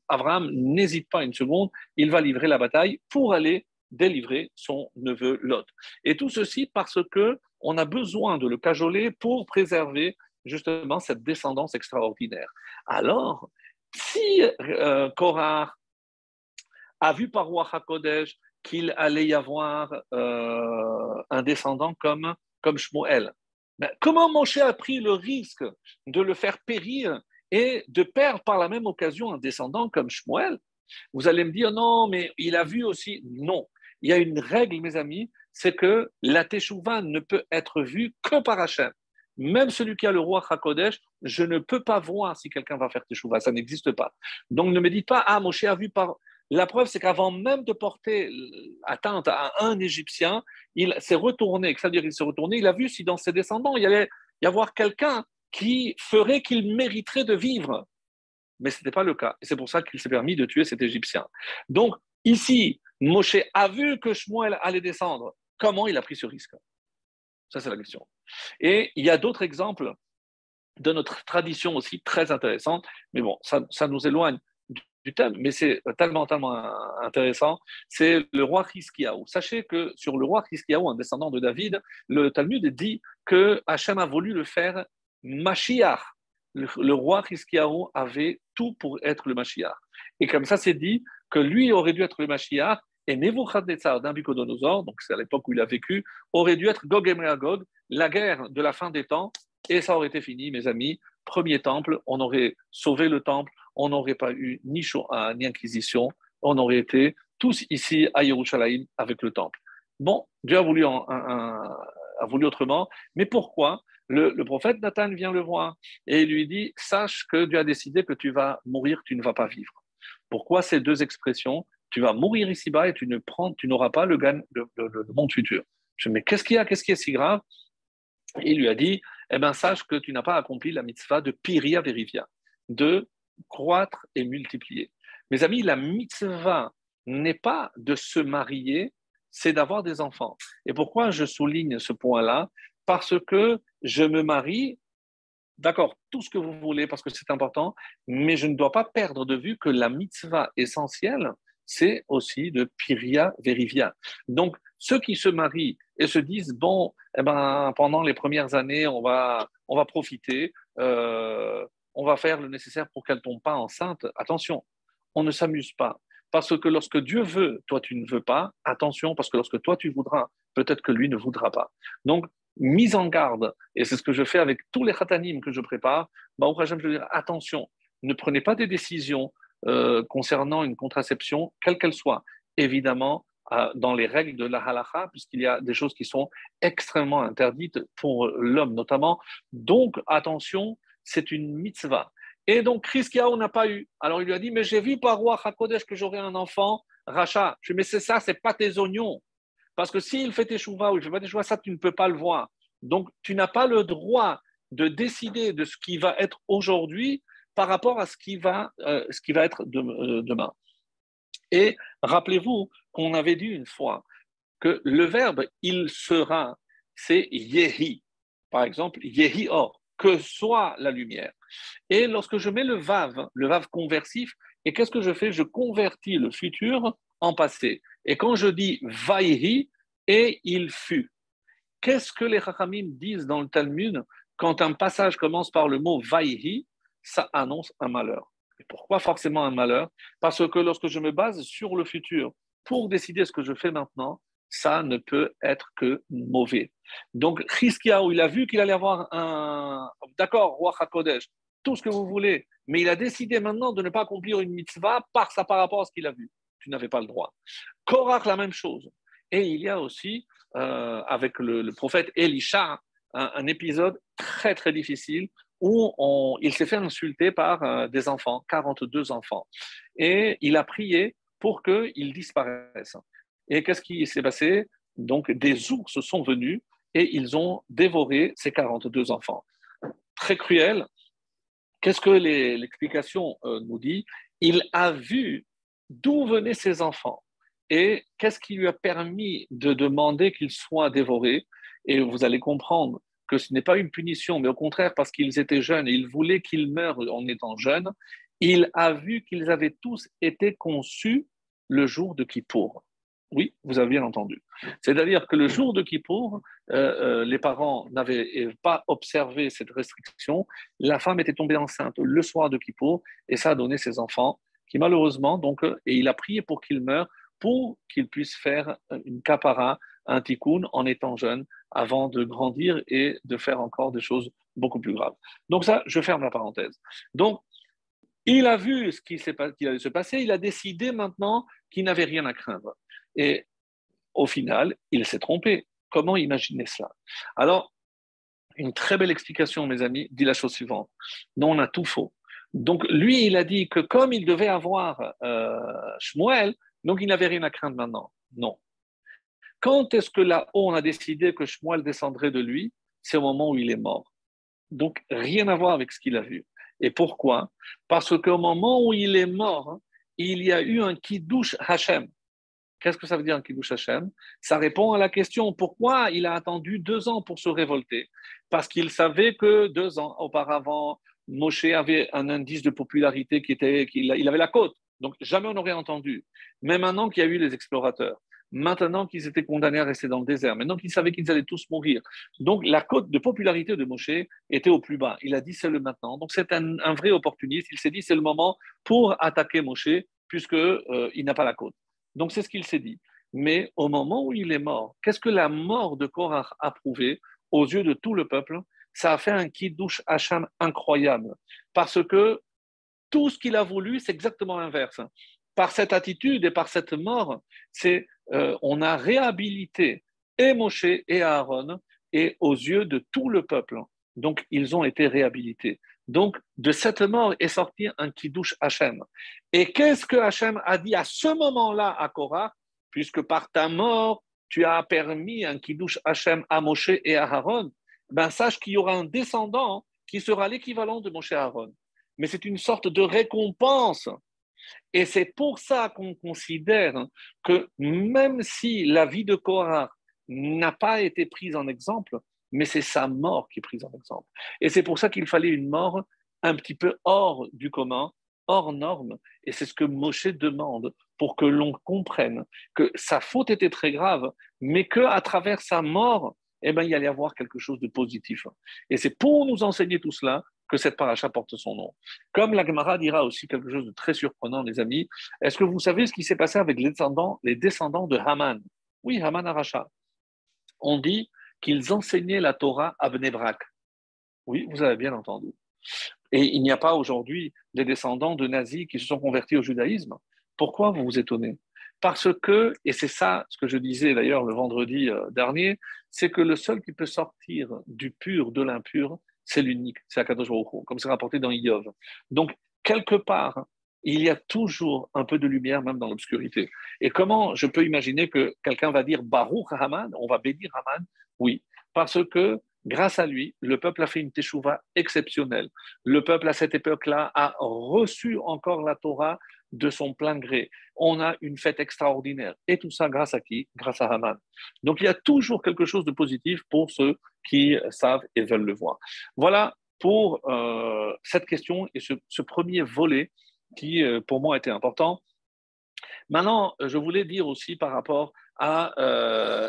Abraham n'hésite pas une seconde, il va livrer la bataille pour aller délivrer son neveu Lot. Et tout ceci parce que on a besoin de le cajoler pour préserver justement cette descendance extraordinaire. Alors, si Korah a vu par Ruach HaKodesh qu'il allait y avoir un descendant comme Shmuel, ben, comment Moshe a pris le risque de le faire périr et de perdre par la même occasion un descendant comme Shmuel? Vous allez me dire, non, mais il a vu aussi. Non. Il y a une règle, mes amis, c'est que la Teshuvah ne peut être vue que par Hachem. Même celui qui a le roi Hakodesh, je ne peux pas voir si quelqu'un va faire Teshuvah. Ça n'existe pas. Donc ne me dites pas, ah, Moshe a vu par. La preuve, c'est qu'avant même de porter atteinte à un Égyptien, il s'est retourné. C'est-à-dire, il s'est retourné, il a vu si dans ses descendants, il y allait y avoir quelqu'un qui ferait qu'il mériterait de vivre. Mais ce n'était pas le cas. Et c'est pour ça qu'il s'est permis de tuer cet Égyptien. Donc, ici, Moshe a vu que Shmuel allait descendre. Comment il a pris ce risque? Ça, c'est la question. Et il y a d'autres exemples de notre tradition aussi très intéressantes. Mais bon, ça nous éloigne du thème, mais c'est tellement intéressant. C'est le roi Hiskiaou. Sachez que sur le roi Hiskiaou, un descendant de David, le Talmud dit que Hachem a voulu le faire Mashiach. Le roi Hiskiaou avait tout pour être le Mashiach. Et comme ça, c'est dit que lui aurait dû être le Mashiach et Nebuchadnezzar d'Nabucodonosor, donc c'est à l'époque où il a vécu, aurait dû être Gog et Magog, la guerre de la fin des temps, et ça aurait été fini, mes amis. Premier temple, on aurait sauvé le temple, on n'aurait pas eu ni Shoah ni Inquisition, on aurait été tous ici à Yerushalayim avec le temple. Bon, Dieu a voulu autrement, mais pourquoi le prophète Nathan vient le voir et il lui dit, sache que Dieu a décidé que tu vas mourir, tu ne vas pas vivre. Pourquoi ces deux expressions? Tu vas mourir ici-bas et tu n'auras pas le monde futur. Je me dis, mais qu'est-ce qui est si grave? Et il lui a dit, eh bien, sache que tu n'as pas accompli la mitzvah de Piria Verivia, de croître et multiplier. Mes amis, la mitzvah n'est pas de se marier, c'est d'avoir des enfants. Et pourquoi je souligne ce point-là? Parce que je me marie, d'accord, tout ce que vous voulez, parce que c'est important, mais je ne dois pas perdre de vue que la mitzvah essentielle, c'est aussi de Piria Verivia. Donc, ceux qui se marient et se disent, bon, eh ben, pendant les premières années, on va profiter, on va faire le nécessaire pour qu'elle ne tombe pas enceinte. Attention, on ne s'amuse pas. Parce que lorsque Dieu veut, toi tu ne veux pas, attention, parce que lorsque toi tu voudras, peut-être que lui ne voudra pas. Donc, mise en garde, et c'est ce que je fais avec tous les khatanim que je prépare, bah, je veux dire, attention, ne prenez pas des décisions concernant une contraception, quelle qu'elle soit. Évidemment, dans les règles de la halakha, puisqu'il y a des choses qui sont extrêmement interdites pour l'homme notamment. Donc, attention, c'est une mitzvah. Et donc, Hiskiaou n'a pas eu. Alors, il lui a dit, mais j'ai vu par roi HaKodesh que j'aurai un enfant, Racha. Je lui ai dit, mais c'est ça, c'est pas tes oignons. Parce que s'il fait tes chouvas ou il ne fait pas tes chouvas, ça, tu ne peux pas le voir. Donc, tu n'as pas le droit de décider de ce qui va être aujourd'hui par rapport à ce qui va être demain. Et rappelez-vous qu'on avait dit une fois que le verbe il sera, c'est yehi. Par exemple, yehi or, que soit la lumière. Et lorsque je mets le vav conversif, et qu'est-ce que je fais? Je convertis le futur en passé. Et quand je dis vaïhi, et il fut. Qu'est-ce que les Chachamim disent dans le Talmud quand un passage commence par le mot vaïhi? Ça annonce un malheur. Et pourquoi forcément un malheur? Parce que lorsque je me base sur le futur pour décider ce que je fais maintenant, ça ne peut être que mauvais. Donc, Hiskiaou, il a vu qu'il allait avoir un... D'accord, roi HaKodesh, tout ce que vous voulez, mais il a décidé maintenant de ne pas accomplir une mitzvah par rapport à ce qu'il a vu. Tu n'avais pas le droit. Korach, la même chose. Et il y a aussi, avec le prophète Elisha, un épisode très, très difficile où il s'est fait insulter par des enfants, 42 enfants. Et il a prié pour qu'ils disparaissent. Et qu'est-ce qui s'est passé? Donc, des ours sont venus et ils ont dévoré ces 42 enfants. Très cruel. Qu'est-ce que l'explication nous dit? Il a vu d'où venaient ces enfants et qu'est-ce qui lui a permis de demander qu'ils soient dévorés. Et vous allez comprendre que ce n'est pas une punition, mais au contraire, parce qu'ils étaient jeunes et il voulait qu'ils meurent en étant jeunes, il a vu qu'ils avaient tous été conçus le jour de Kippour. Oui, vous avez bien entendu. C'est-à-dire que le jour de Kippour, les parents n'avaient pas observé cette restriction. La femme était tombée enceinte le soir de Kippour et ça a donné ses enfants qui malheureusement, donc, et il a prié pour qu'ils meurent, pour qu'ils puissent faire une kapara, un tikkun en étant jeune, avant de grandir et de faire encore des choses beaucoup plus graves. Donc ça, je ferme la parenthèse. Donc, il a vu ce qui allait se passer, il a décidé maintenant qu'il n'avait rien à craindre. Et au final, il s'est trompé. Comment imaginer cela? Alors, une très belle explication, mes amis, dit la chose suivante. Non, on a tout faux. Donc, lui, il a dit que comme il devait avoir Shmuel, donc il n'avait rien à craindre maintenant. Non. Quand est-ce que là-haut, on a décidé que Shmuel descendrait de lui? C'est au moment où il est mort. Donc, rien à voir avec ce qu'il a vu. Et pourquoi? Parce qu'au moment où il est mort, il y a eu un Kiddush Hashem. Qu'est-ce que ça veut dire un Kiddush Hashem? Ça répond à la question pourquoi il a attendu 2 ans pour se révolter. Parce qu'il savait que 2 ans auparavant, Moshe avait un indice de popularité il avait la côte. Donc, jamais on n'aurait entendu. Mais maintenant qu'il y a eu les explorateurs, maintenant qu'ils étaient condamnés à rester dans le désert, maintenant qu'ils savaient qu'ils allaient tous mourir, donc la cote de popularité de Moshe était au plus bas. Il a dit c'est le maintenant. Donc, c'est un vrai opportuniste. Il s'est dit c'est le moment pour attaquer Moshe, puisque il n'a pas la cote. Donc, c'est ce qu'il s'est dit. Mais au moment où il est mort, qu'est-ce que la mort de Korach a prouvé aux yeux de tout le peuple? Ça a fait un kiddush Hacham incroyable. Parce que tout ce qu'il a voulu, c'est exactement l'inverse. Par cette attitude et par cette mort, on a réhabilité et Moshe et Aaron et aux yeux de tout le peuple. Donc, ils ont été réhabilités. Donc, de cette mort est sorti un kiddush Hachem. Et qu'est-ce que Hachem a dit à ce moment-là à Korah? Puisque par ta mort, tu as permis un kiddush Hachem à Moshe et à Aaron, ben sache qu'il y aura un descendant qui sera l'équivalent de Moshe et Aaron. Mais c'est une sorte de récompense. Et c'est pour ça qu'on considère que même si la vie de Korah n'a pas été prise en exemple, mais c'est sa mort qui est prise en exemple. Et c'est pour ça qu'il fallait une mort un petit peu hors du commun, hors norme. Et c'est ce que Moshe demande pour que l'on comprenne que sa faute était très grave, mais qu'à travers sa mort, eh ben, il y allait y avoir quelque chose de positif. Et c'est pour nous enseigner tout cela que cette paracha porte son nom. Comme la Gemara dira aussi quelque chose de très surprenant, les amis, est-ce que vous savez ce qui s'est passé avec les descendants de Haman? Oui, Haman Aracha. On dit qu'ils enseignaient la Torah à Bnei Brak. Oui, vous avez bien entendu. Et il n'y a pas aujourd'hui des descendants de nazis qui se sont convertis au judaïsme. Pourquoi vous vous étonnez? Parce que, et c'est ça ce que je disais d'ailleurs le vendredi dernier, c'est que le seul qui peut sortir du pur de l'impur, c'est l'unique, c'est Akadosh Baruch Hu, comme c'est rapporté dans Iyov. Donc, quelque part, il y a toujours un peu de lumière, même dans l'obscurité. Et comment je peux imaginer que quelqu'un va dire Baruch Haman, on va bénir Haman? Oui, parce que grâce à lui, le peuple a fait une teshuva exceptionnelle. Le peuple, à cette époque-là, a reçu encore la Torah de son plein gré. On a une fête extraordinaire. Et tout ça grâce à qui? Grâce à Haman. Donc, il y a toujours quelque chose de positif pour ceux qui savent et veulent le voir. Voilà pour cette question et ce premier volet qui, pour moi, était important. Maintenant, je voulais dire aussi par rapport à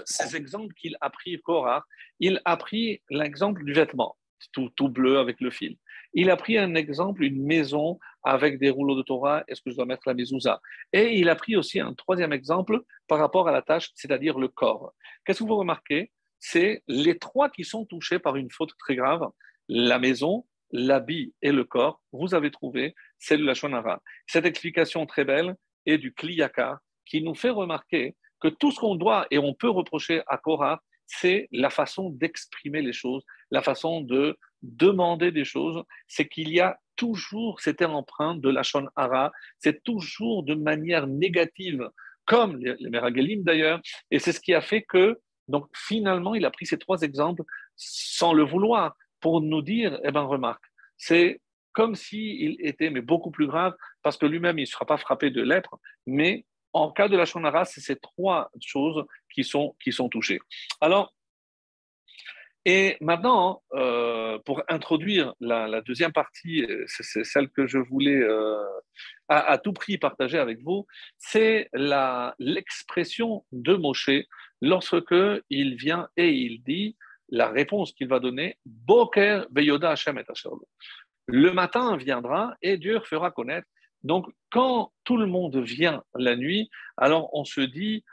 ces exemples qu'il a pris, Korah, il a pris l'exemple du vêtement, tout bleu avec le fil. Il a pris un exemple, une maison avec des rouleaux de Torah, est-ce que je dois mettre la mezouza? Et il a pris aussi un troisième exemple par rapport à la tâche, c'est-à-dire le corps. Qu'est-ce que vous remarquez? C'est les trois qui sont touchés par une faute très grave, la maison, l'habit et le corps, vous avez trouvé, c'est le Lachon Hara. Cette explication très belle, et du Kliyaka, qui nous fait remarquer que tout ce qu'on doit et on peut reprocher à Korah, c'est la façon d'exprimer les choses, la façon de demander des choses, c'est qu'il y a toujours cette empreinte de Lachon Hara, c'est toujours de manière négative, comme les Meragelim d'ailleurs, et c'est ce qui a fait que, donc finalement, il a pris ces trois exemples sans le vouloir, pour nous dire, eh ben remarque, c'est comme s'il était, mais beaucoup plus grave, parce que lui-même, il ne sera pas frappé de lèpre, mais en cas de la shonara, c'est ces trois choses qui sont touchées. Alors, et maintenant, pour introduire la deuxième partie, c'est celle que je voulais à tout prix partager avec vous, c'est l'expression de Moshe lorsque il vient et il dit la réponse qu'il va donner, Boker veyoda Hashem et Asher. Le matin viendra et Dieu fera connaître. Donc, quand tout le monde vient la nuit, alors on se dit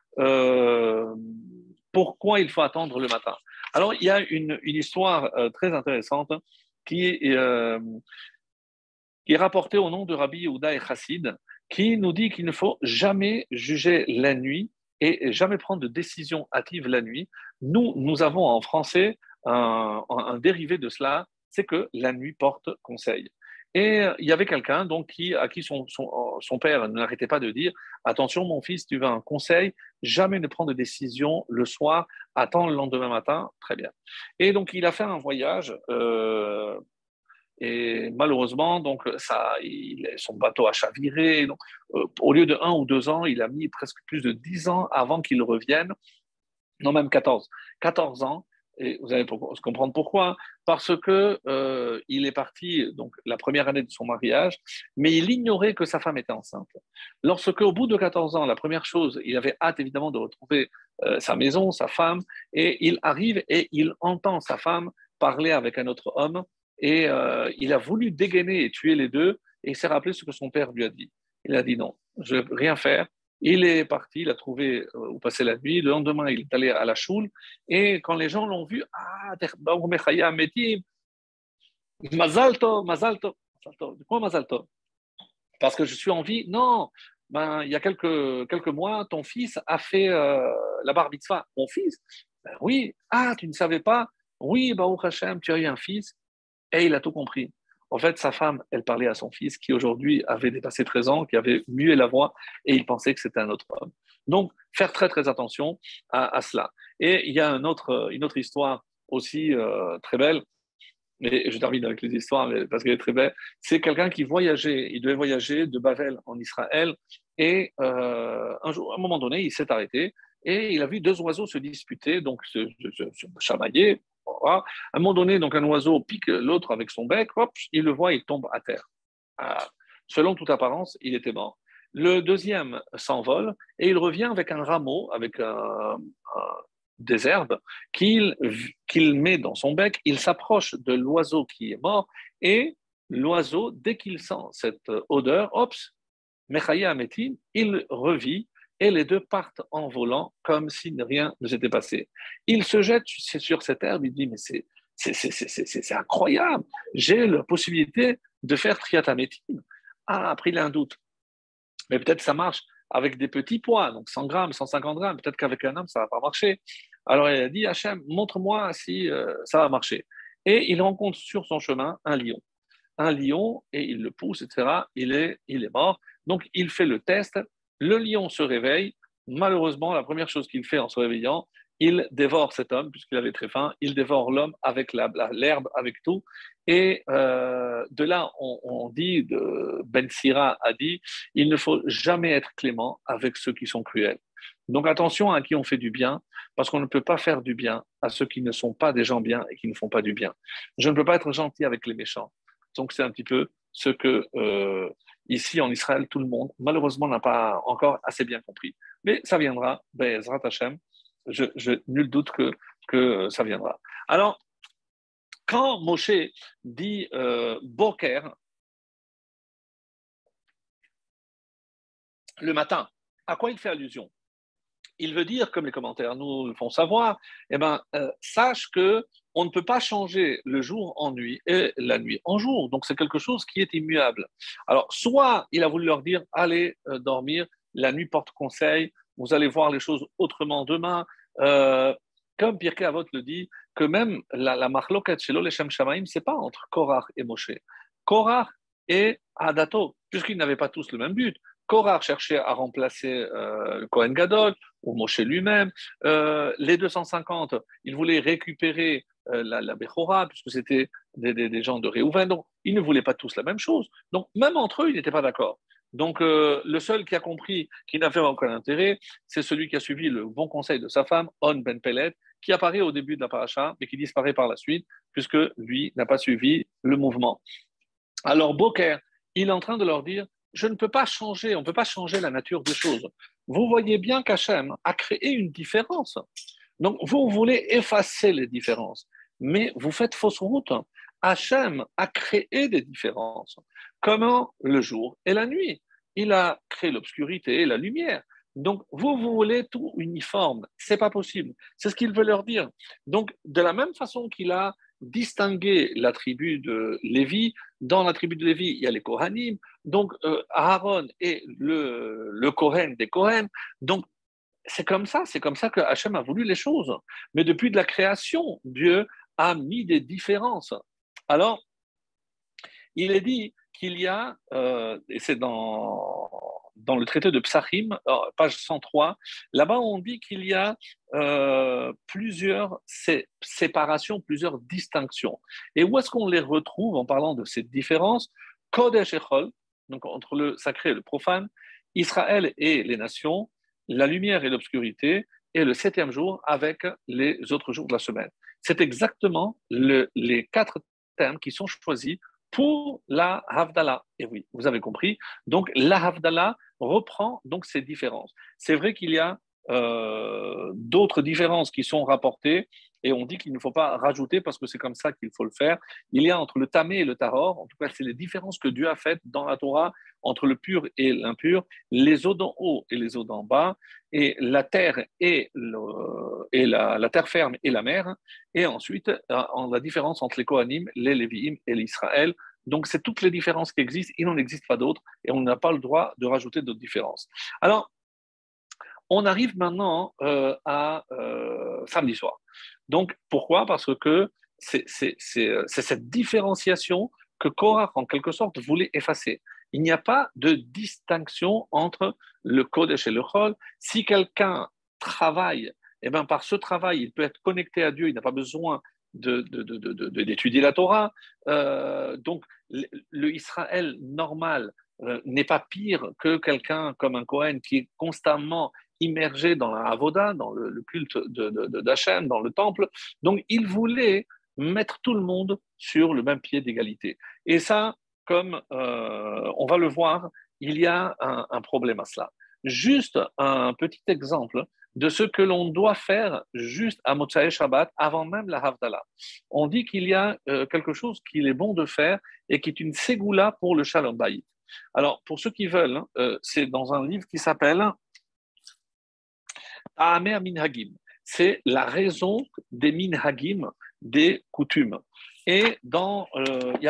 pourquoi il faut attendre le matin. Alors, il y a une histoire très intéressante qui est rapportée au nom de Rabbi Yehuda et Chassid, qui nous dit qu'il ne faut jamais juger la nuit et jamais prendre de décision hâtive la nuit. Nous avons en français un dérivé de cela, c'est que la nuit porte conseil. Et il y avait quelqu'un donc à qui son père n'arrêtait pas de dire attention mon fils, tu veux un conseil, jamais ne prends de décision le soir, attends le lendemain matin, très bien. Et donc il a fait un voyage et malheureusement donc son bateau a chaviré. Donc, au lieu de 1 ou 2 ans, il a mis presque plus de 10 ans avant qu'il revienne, non même 14 ans Et vous allez comprendre pourquoi. Parce que il est parti donc la première année de son mariage, mais il ignorait que sa femme était enceinte. Lorsque, au bout de 14 ans, la première chose, il avait hâte évidemment de retrouver sa maison, sa femme, et il arrive et il entend sa femme parler avec un autre homme, et il a voulu dégainer et tuer les deux, et il s'est rappelé ce que son père lui a dit. Il a dit non, je ne vais rien faire. Il est parti, il a trouvé où passer la nuit. Le lendemain, il est allé à la choule. Et quand les gens l'ont vu, ah, Mazal tov, Mazal tov. Pourquoi Mazal tov? Parce que je suis en vie. Non, ben, il y a quelques mois, ton fils a fait la bar mitzvah. Mon fils? Ben oui. Ah, tu ne savais pas? Oui, Baruch Hashem, tu as eu un fils. Et il a tout compris. En fait, sa femme, elle parlait à son fils qui aujourd'hui avait dépassé 13 ans, qui avait mué la voix et il pensait que c'était un autre homme. Donc, faire très très attention à cela. Et il y a une autre histoire aussi très belle, et je termine avec les histoires parce qu'elle est très belle. C'est quelqu'un qui voyageait, il devait voyager de Bavel en Israël et un jour, à un moment donné, il s'est arrêté et il a vu deux oiseaux se disputer, donc se chamailler. Voilà. À un moment donné, donc un oiseau pique l'autre avec son bec, hop, il le voit, il tombe à terre. Ah. Selon toute apparence, il était mort. Le deuxième s'envole et il revient avec un rameau, avec des herbes qu'il met dans son bec. Il s'approche de l'oiseau qui est mort et l'oiseau, dès qu'il sent cette odeur, hop, Mechaya Ametim, il revit et les deux partent en volant comme si rien ne s'était passé. Il se jette sur cette herbe, il dit mais c'est incroyable, j'ai la possibilité de faire Triatametim. Ah, après il a un doute, mais peut-être ça marche avec des petits poids, donc 100 grammes, 150 grammes, peut-être qu'avec un homme ça va pas marcher. Alors il a dit Hachem, montre-moi si ça va marcher. Et il rencontre sur son chemin un lion et il le pousse, etc. Il est mort. Donc, il fait le test. Le lion se réveille. Malheureusement, la première chose qu'il fait en se réveillant, il dévore cet homme, puisqu'il avait très faim. Il dévore l'homme avec l'herbe, avec tout. Et de là, on dit, Ben Sira a dit, il ne faut jamais être clément avec ceux qui sont cruels. Donc attention à qui on fait du bien, parce qu'on ne peut pas faire du bien à ceux qui ne sont pas des gens bien et qui ne font pas du bien. Je ne peux pas être gentil avec les méchants. Donc, c'est un petit peu ce que, ici en Israël, tout le monde, malheureusement, n'a pas encore assez bien compris. Mais ça viendra, Bezrat Hashem, nul doute que ça viendra. Alors, quand Moshe dit Boker, le matin, à quoi il fait allusion? Il veut dire, comme les commentaires nous le font savoir, sache que on ne peut pas changer le jour en nuit et la nuit en jour. Donc c'est quelque chose qui est immuable. Alors soit il a voulu leur dire allez dormir, la nuit porte conseil, vous allez voir les choses autrement demain. Comme Pirkei Avot le dit, que même la marloket chez l'Oleshem Shamaim, c'est pas entre Korach et Moshe. Korach et Adato, puisqu'ils n'avaient pas tous le même but. Korach cherchait à remplacer le Kohen Gadol, ou Moshe lui-même. Les 250, ils voulaient récupérer la Bechora, puisque c'était des gens de Réhouven. Donc, ils ne voulaient pas tous la même chose. Donc, même entre eux, ils n'étaient pas d'accord. Donc, le seul qui a compris qu'il n'avait aucun intérêt, c'est celui qui a suivi le bon conseil de sa femme, On Ben Pelet, qui apparaît au début de la paracha, mais qui disparaît par la suite, puisque lui n'a pas suivi le mouvement. Alors, Boker, il est en train de leur dire je ne peux pas changer, on ne peut pas changer la nature des choses. Vous voyez bien qu'Hachem a créé une différence. Donc, vous voulez effacer les différences, mais vous faites fausse route. Hachem a créé des différences. Comment le jour et la nuit? Il a créé l'obscurité et la lumière. Donc, vous voulez tout uniforme. C'est pas possible. C'est ce qu'il veut leur dire. Donc, de la même façon qu'il a distingué la tribu de Lévi, dans la tribu de Lévi, il y a les Kohanim, donc Aaron est le Kohen des Kohen. Donc, c'est comme ça que Hachem a voulu les choses. Mais depuis de la création, Dieu a mis des différences. Alors, il est dit qu'il y a, et c'est dans le traité de Psachim, page 103, là-bas on dit qu'il y a plusieurs séparations, plusieurs distinctions. Et où est-ce qu'on les retrouve en parlant de ces différences? Kodesh et Chol, donc entre le sacré et le profane, Israël et les nations, la lumière et l'obscurité, et le septième jour avec les autres jours de la semaine. c'est exactement les 4 termes qui sont choisis pour la Havdalah. Et oui, vous avez compris. Donc, la Havdalah reprend donc ces différences. C'est vrai qu'il y a d'autres différences qui sont rapportées et on dit qu'il ne faut pas rajouter parce que c'est comme ça qu'il faut le faire. Il y a entre le tamé et le tahor, en tout cas, c'est les différences que Dieu a faites dans la Torah entre le pur et l'impur, les eaux d'en haut et les eaux d'en bas, et la terre et, la terre ferme et la mer, et ensuite la différence entre les Kohanim, les Lévi'im et l'Israël. Donc, c'est toutes les différences qui existent, il n'en existe pas d'autres, et on n'a pas le droit de rajouter d'autres différences. Alors, on arrive maintenant à samedi soir. Donc, pourquoi? Parce que c'est cette différenciation que Korach, en quelque sorte, voulait effacer. Il n'y a pas de distinction entre le Kodesh et le Chol. Si quelqu'un travaille, eh ben, par ce travail, il peut être connecté à Dieu, il n'a pas besoin d'étudier la Torah. Donc, le Israël normal n'est pas pire que quelqu'un comme un Cohen qui est constamment immergé dans la avoda, dans le culte d'Hachem, dans le temple. Donc, il voulait mettre tout le monde sur le même pied d'égalité. Et ça, comme on va le voir, il y a un problème à cela. Juste un petit exemple de ce que l'on doit faire juste à Motsai Shabbat avant même la Havdalah. On dit qu'il y a quelque chose qu'il est bon de faire et qui est une ségoula pour le Shalom Bayit. Alors, pour ceux qui veulent, c'est dans un livre qui s'appelle Ta'ameh Minhagim. C'est la raison des minhagim, des coutumes. Et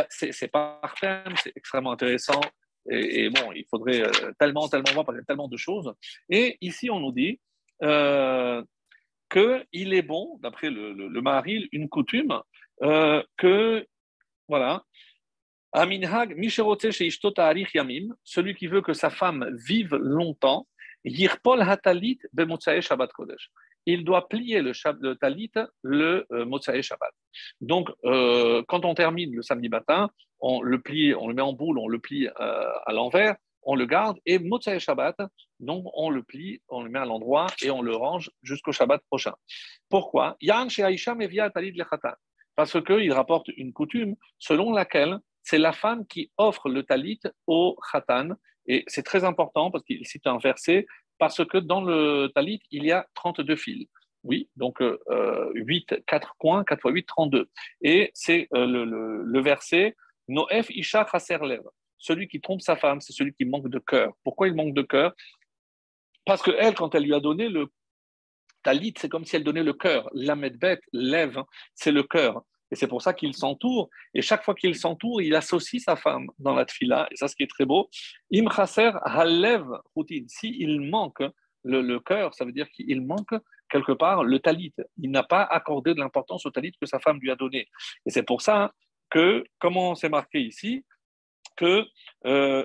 c'est par thème, c'est extrêmement intéressant. Et bon, il faudrait tellement voir parce qu'il y a tellement de choses. Et ici, on nous dit qu'il est bon, d'après le Maharil, une coutume, que, voilà, Aminhag, Misherote Sheishto Ta'arich Yamim, celui qui veut que sa femme vive longtemps, Yirpol Hatalit Bemotsae Shabbat Kodesh. Il doit plier le talit le Motsae Shabbat. Donc, quand on termine le samedi matin, on le plie, on le met en boule, on le plie à l'envers, on le garde, et Motsae Shabbat, donc on le plie, on le met à l'endroit et on le range jusqu'au Shabbat prochain. Pourquoi? Yan Sheaisha Mevia Talit Lechatan. Parce qu'il rapporte une coutume selon laquelle c'est la femme qui offre le talit au khatan. Et c'est très important parce qu'il cite un verset, parce que dans le talit, il y a 32 fils. Oui, donc 8, 4 coins, 4 fois 8, 32. Et c'est le verset Noef Isha Chaser Lev. Celui qui trompe sa femme, c'est celui qui manque de cœur. Pourquoi il manque de cœur? Parce qu'elle, quand elle lui a donné le talit, c'est comme si elle donnait le cœur. L'amedbet, lève, c'est le cœur. Et c'est pour ça qu'il s'entoure. Et chaque fois qu'il s'entoure, il associe sa femme dans la tfila. Et ça, ce qui est très beau. Im chaser halev routine. S'il manque le cœur, ça veut dire qu'il manque quelque part le talit. Il n'a pas accordé de l'importance au talit que sa femme lui a donné. Et c'est pour ça que, comment c'est marqué ici, que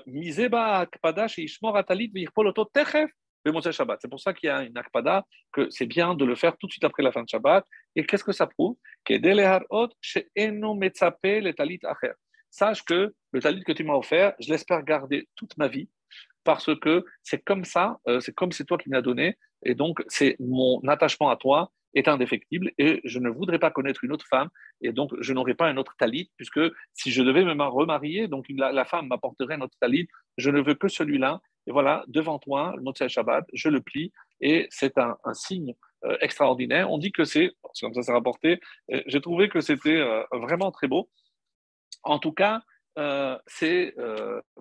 miseba akpada chez ishmor atalit virpoloto techef. Shabbat. C'est pour ça qu'il y a une akpada, que c'est bien de le faire tout de suite après la fin de Shabbat. Et qu'est-ce que ça prouve? Sache que le talit que tu m'as offert, je l'espère garder toute ma vie, parce que c'est comme ça, c'est comme c'est toi qui m'as donné, et donc c'est mon attachement à toi est indéfectible, et je ne voudrais pas connaître une autre femme, et donc je n'aurais pas un autre talit, puisque si je devais me remarier, donc la femme m'apporterait un autre talit, je ne veux que celui-là, et voilà, devant toi, le Motsai Shabbat, je le plie, et c'est un signe extraordinaire. On dit que c'est comme ça c'est rapporté, j'ai trouvé que c'était vraiment très beau. En tout cas, c'est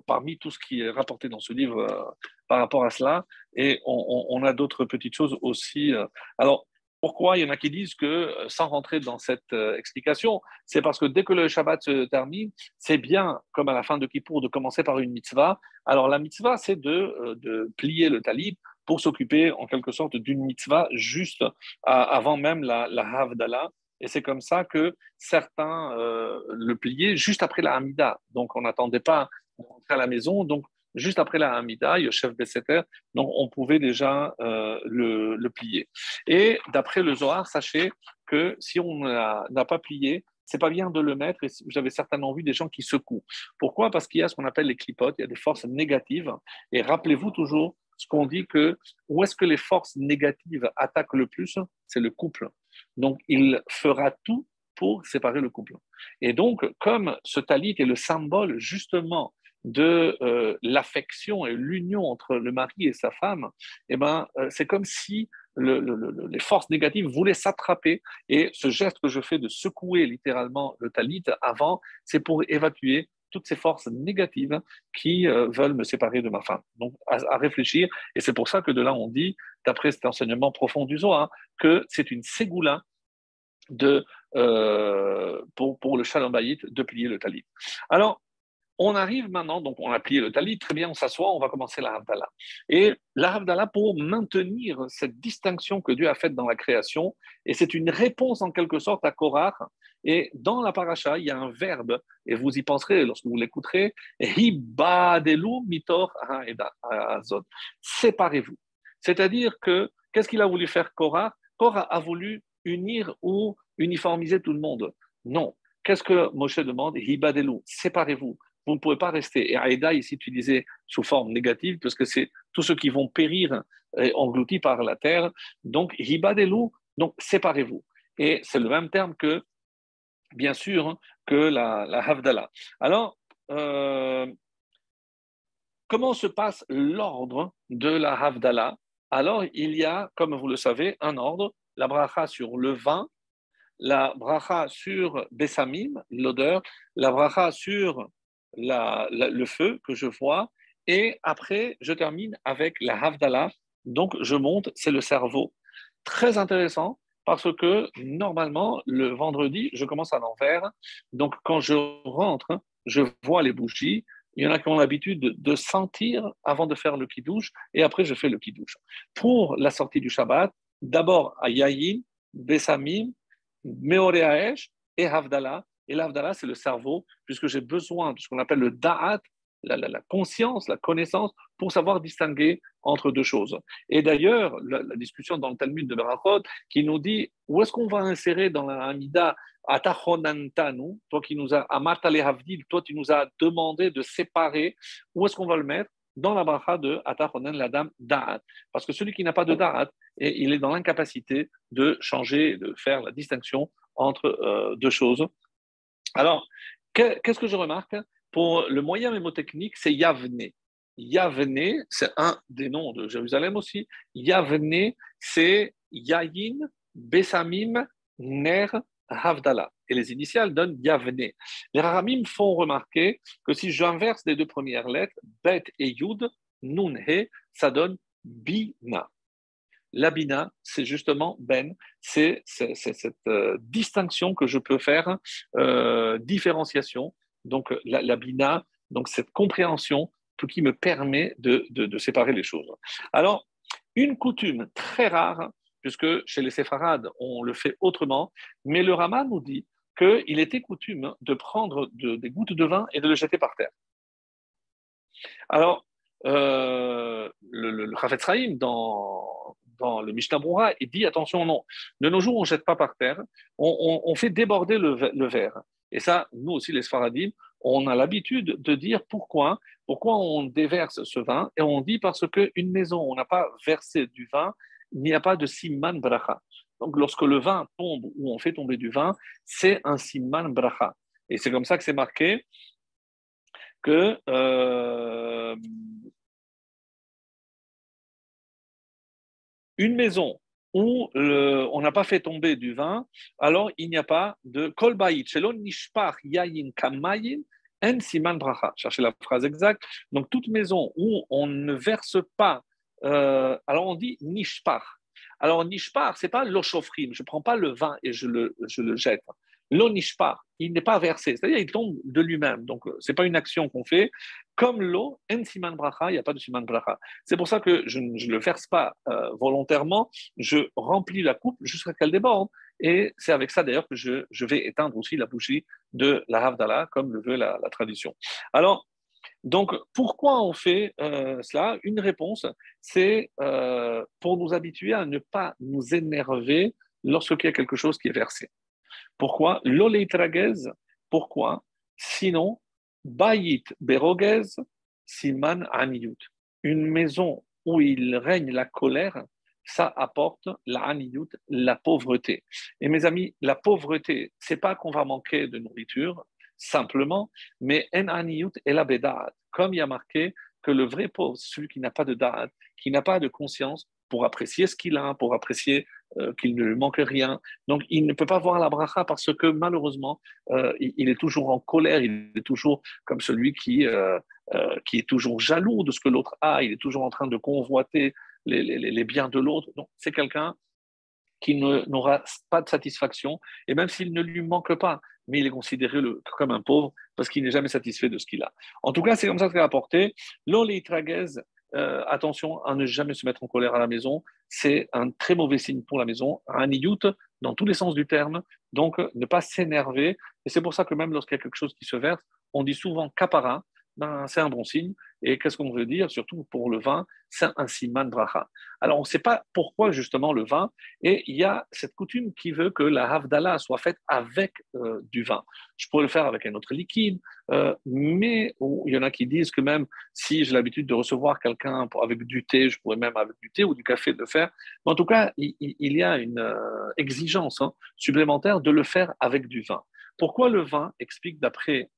parmi tout ce qui est rapporté dans ce livre par rapport à cela, et on a d'autres petites choses aussi. Alors, pourquoi il y en a qui disent que, sans rentrer dans cette explication, c'est parce que dès que le Shabbat se termine, c'est bien, comme à la fin de Kippour, de commencer par une mitzvah. Alors la mitzvah, c'est de plier le talit pour s'occuper en quelque sorte d'une mitzvah juste avant même la Havdalah. Et c'est comme ça que certains le pliaient juste après la Hamida. Donc on n'attendait pas de rentrer à la maison. Donc juste après la Hamida, Yosef Besseter, donc on pouvait déjà le plier. Et d'après le Zohar, sachez que si on n'a pas plié, c'est pas bien de le mettre. Et j'avais certainement vu des gens qui secouent. Pourquoi? Parce qu'il y a ce qu'on appelle les clipotes, il y a des forces négatives. Et rappelez-vous toujours ce qu'on dit que où est-ce que les forces négatives attaquent le plus? C'est le couple. Donc, il fera tout pour séparer le couple. Et donc, comme ce talit est le symbole justement de l'affection et l'union entre le mari et sa femme, eh ben, c'est comme si les forces négatives voulaient s'attraper. Et ce geste que je fais de secouer littéralement le talit avant, c'est pour évacuer toutes ces forces négatives qui veulent me séparer de ma femme. Donc, à réfléchir. Et c'est pour ça que de là, on dit, d'après cet enseignement profond du Zohar, que c'est une ségoula pour le Shalom Bayit de plier le talit. Alors, on arrive maintenant, donc on a plié le talit, très bien, on s'assoit, on va commencer la Havdalah. Et la Havdalah, pour maintenir cette distinction que Dieu a faite dans la création, et c'est une réponse en quelque sorte à Korach. Et dans la paracha, il y a un verbe, et vous y penserez lorsque vous l'écouterez, Hibadelu mitor ha'azot. Séparez-vous. C'est-à-dire que, qu'est-ce qu'il a voulu faire Korach? Korach a voulu unir ou uniformiser tout le monde. Non. Qu'est-ce que Moshe demande? Hibadelu, séparez-vous. Vous ne pouvez pas rester. Et Aïda, ici utilisé sous forme négative, parce que c'est tous ceux qui vont périr engloutis par la terre. Donc, hibadelu, donc séparez-vous. Et c'est le même terme que, bien sûr, que la Havdalah. Alors, comment se passe l'ordre de la Havdalah? Alors, il y a, comme vous le savez, un ordre, la bracha sur le vin, la bracha sur Bessamim, l'odeur, la bracha sur le feu que je vois, et après, je termine avec la Havdalah, donc je monte, c'est le cerveau. Très intéressant, parce que normalement, le vendredi, je commence à l'envers, donc quand je rentre, je vois les bougies, il y en a qui ont l'habitude de sentir avant de faire le kidouche, et après je fais le kidouche. Pour la sortie du Shabbat, d'abord à Yayin, Bessamim, Meoreaesh et Havdalah. Et l'Havdalah, c'est le cerveau, puisque j'ai besoin de ce qu'on appelle le Da'at, la conscience, la connaissance, pour savoir distinguer entre deux choses. Et d'ailleurs, la discussion dans le Talmud de Berachot, qui nous dit où est-ce qu'on va insérer dans la Hamida Atachonantanu, toi qui nous as, Amatale Havdil, toi tu nous as demandé de séparer, où est-ce qu'on va le mettre? Dans la bracha de Atachonan Ladam Da'at. Parce que celui qui n'a pas de Da'at, et il est dans l'incapacité de changer, de faire la distinction entre deux choses. Alors, qu'est-ce que je remarque? Pour le moyen mémotechnique, c'est Yavne. Yavne, c'est un des noms de Jérusalem aussi. Yavne, c'est Yayin, Bessamim, Ner, Havdalah. Et les initiales donnent Yavne. Les Rahamim font remarquer que si j'inverse les deux premières lettres, Bet et Yud, Nun, He, ça donne Bina. La bina, c'est justement ben, c'est cette distinction que je peux faire, différenciation. Donc la bina, donc cette compréhension, tout qui me permet de séparer les choses. Alors, une coutume très rare, puisque chez les séfarades, on le fait autrement, mais le Rama nous dit qu'il était coutume de prendre des gouttes de vin et de le jeter par terre. Alors, le Chafetz Chaim, dans le Mishnah Brura, il dit attention, non, de nos jours, on ne jette pas par terre, on fait déborder le verre. Et ça, nous aussi, les Sfaradim, on a l'habitude de dire pourquoi on déverse ce vin, et on dit parce qu'une maison où on n'a pas versé du vin, il n'y a pas de simman bracha. Donc, lorsque le vin tombe ou on fait tomber du vin, c'est un simman bracha. Et c'est comme ça que c'est marqué que une maison où on n'a pas fait tomber du vin, alors il n'y a pas de kol bayit shelo nishpach yayin kamayin en siman bracha. Cherchez la phrase exacte. Donc toute maison où on ne verse pas, alors on dit nishpach. Alors nishpach, c'est pas l'oshofrim. Je prends pas le vin et je le jette. L'onishpach, il n'est pas versé, c'est-à-dire il tombe de lui-même. Donc c'est pas une action qu'on fait. Comme l'eau, en siman bracha, il n'y a pas de siman bracha. C'est pour ça que je ne le verse pas volontairement, je remplis la coupe jusqu'à qu'elle déborde. Et c'est avec ça d'ailleurs que je vais éteindre aussi la bougie de la Havdalah, comme le veut la tradition. Alors, donc, pourquoi on fait cela? Une réponse, c'est pour nous habituer à ne pas nous énerver lorsqu'il y a quelque chose qui est versé. Pourquoi? L'oleitragez, pourquoi? Sinon, bayit berogez, siman aniyut. Une maison où il règne la colère, ça apporte la haniyut, la pauvreté. Et mes amis, la pauvreté, c'est pas qu'on va manquer de nourriture, simplement, mais en haniyut et la beda'at. Comme il y a marqué que le vrai pauvre, celui qui n'a pas de da'at, qui n'a pas de conscience pour apprécier ce qu'il a, pour apprécier qu'il ne lui manque rien. Donc, il ne peut pas voir la bracha parce que malheureusement, il est toujours en colère, il est toujours comme celui qui est toujours jaloux de ce que l'autre a, il est toujours en train de convoiter les biens de l'autre. Donc, c'est quelqu'un qui n'aura pas de satisfaction, et même s'il ne lui manque pas, mais il est considéré comme un pauvre parce qu'il n'est jamais satisfait de ce qu'il a. En tout cas, c'est comme ça que c'est apporté. L'oleitragez, attention à ne jamais se mettre en colère à la maison, c'est un très mauvais signe pour la maison, un iyut dans tous les sens du terme, donc ne pas s'énerver, et c'est pour ça que même lorsqu'il y a quelque chose qui se verse, on dit souvent kapara, ben, c'est un bon signe, et qu'est-ce qu'on veut dire, surtout pour le vin, c'est un siman bracha. Alors on ne sait pas pourquoi justement le vin, et il y a cette coutume qui veut que la havdalah soit faite avec du vin. Je pourrais le faire avec un autre liquide, mais il y en a qui disent que même si j'ai l'habitude de recevoir quelqu'un avec du thé, je pourrais même avec du thé ou du café le faire. Mais en tout cas, il y a une exigence supplémentaire de le faire avec du vin. Pourquoi le vin explique d'après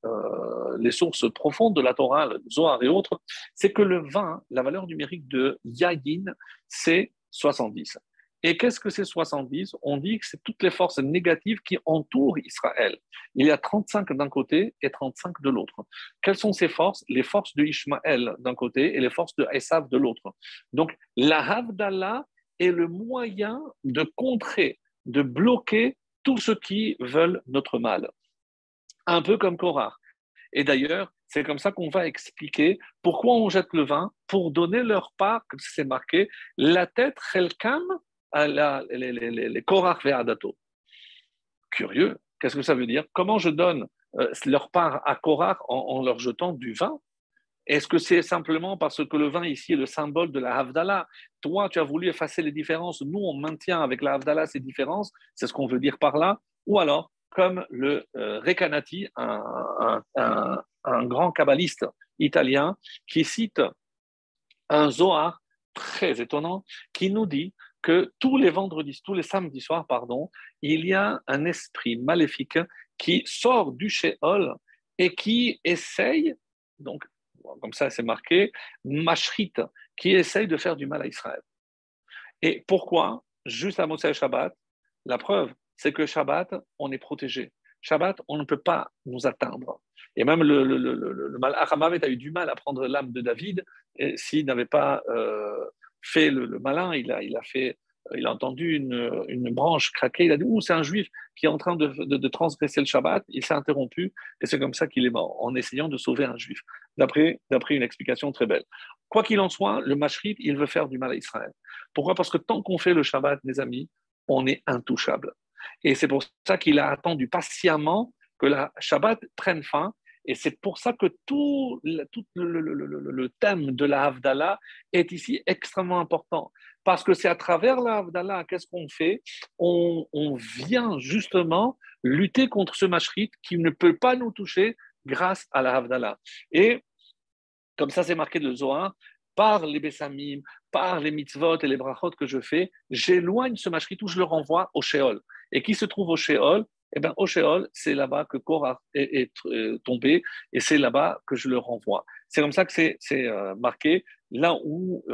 les sources profondes de la Torah, le Zohar et autres, c'est que le vin, la valeur numérique de yayin, c'est 70. Et qu'est-ce que c'est 70? On dit que c'est toutes les forces négatives qui entourent Israël. Il y a 35 d'un côté et 35 de l'autre. Quelles sont ces forces? Les forces de Ishmaël d'un côté et les forces de Esav de l'autre. Donc, la Havdalah est le moyen de contrer, de bloquer tous ceux qui veulent notre mal. Un peu comme Korah. Et d'ailleurs, c'est comme ça qu'on va expliquer pourquoi on jette le vin, pour donner leur part, comme c'est marqué, la tête, chelkam, à les Korah ve'adato. Curieux, qu'est-ce que ça veut dire? Comment je donne leur part à Korah en leur jetant du vin? Est-ce que c'est simplement parce que le vin ici est le symbole de la Havdalah? Toi, tu as voulu effacer les différences. Nous, on maintient avec la Havdalah ces différences. C'est ce qu'on veut dire par là. Ou alors, comme le Recanati, un grand kabbaliste italien, qui cite un Zohar très étonnant qui nous dit que tous les vendredis, tous les samedis soirs, pardon, il y a un esprit maléfique qui sort du Sheol et qui essaye, donc comme ça c'est marqué, Mashrit, qui essaye de faire du mal à Israël. Et pourquoi? Juste à Moshe Shabbat, la preuve, c'est que Shabbat, on est protégé. Shabbat, on ne peut pas nous atteindre. Et même le Malach HaMavet a eu du mal à prendre l'âme de David, et s'il n'avait pas fait le malin, il a entendu une branche craquer, il a dit, c'est un juif qui est en train de transgresser le Shabbat, il s'est interrompu, et c'est comme ça qu'il est mort, en essayant de sauver un juif, d'après une explication très belle. Quoi qu'il en soit, le Mashrit, il veut faire du mal à Israël. Pourquoi? Parce que tant qu'on fait le Shabbat, mes amis, on est intouchable. Et c'est pour ça qu'il a attendu patiemment que la Shabbat prenne fin. Et c'est pour ça que tout le thème de la Havdalah est ici extrêmement important. Parce que c'est à travers la Havdalah, qu'est-ce qu'on fait? On vient justement lutter contre ce mashrit qui ne peut pas nous toucher grâce à la Havdalah. Et comme ça, c'est marqué de Zohar, par les Bessamim, par les mitzvot et les brachot que je fais, j'éloigne ce mashrit où je le renvoie au Sheol. Et qui se trouve au Sheol? Eh bien, au Sheol, c'est là-bas que Korah est tombé et c'est là-bas que je le renvoie. C'est comme ça que c'est marqué, là où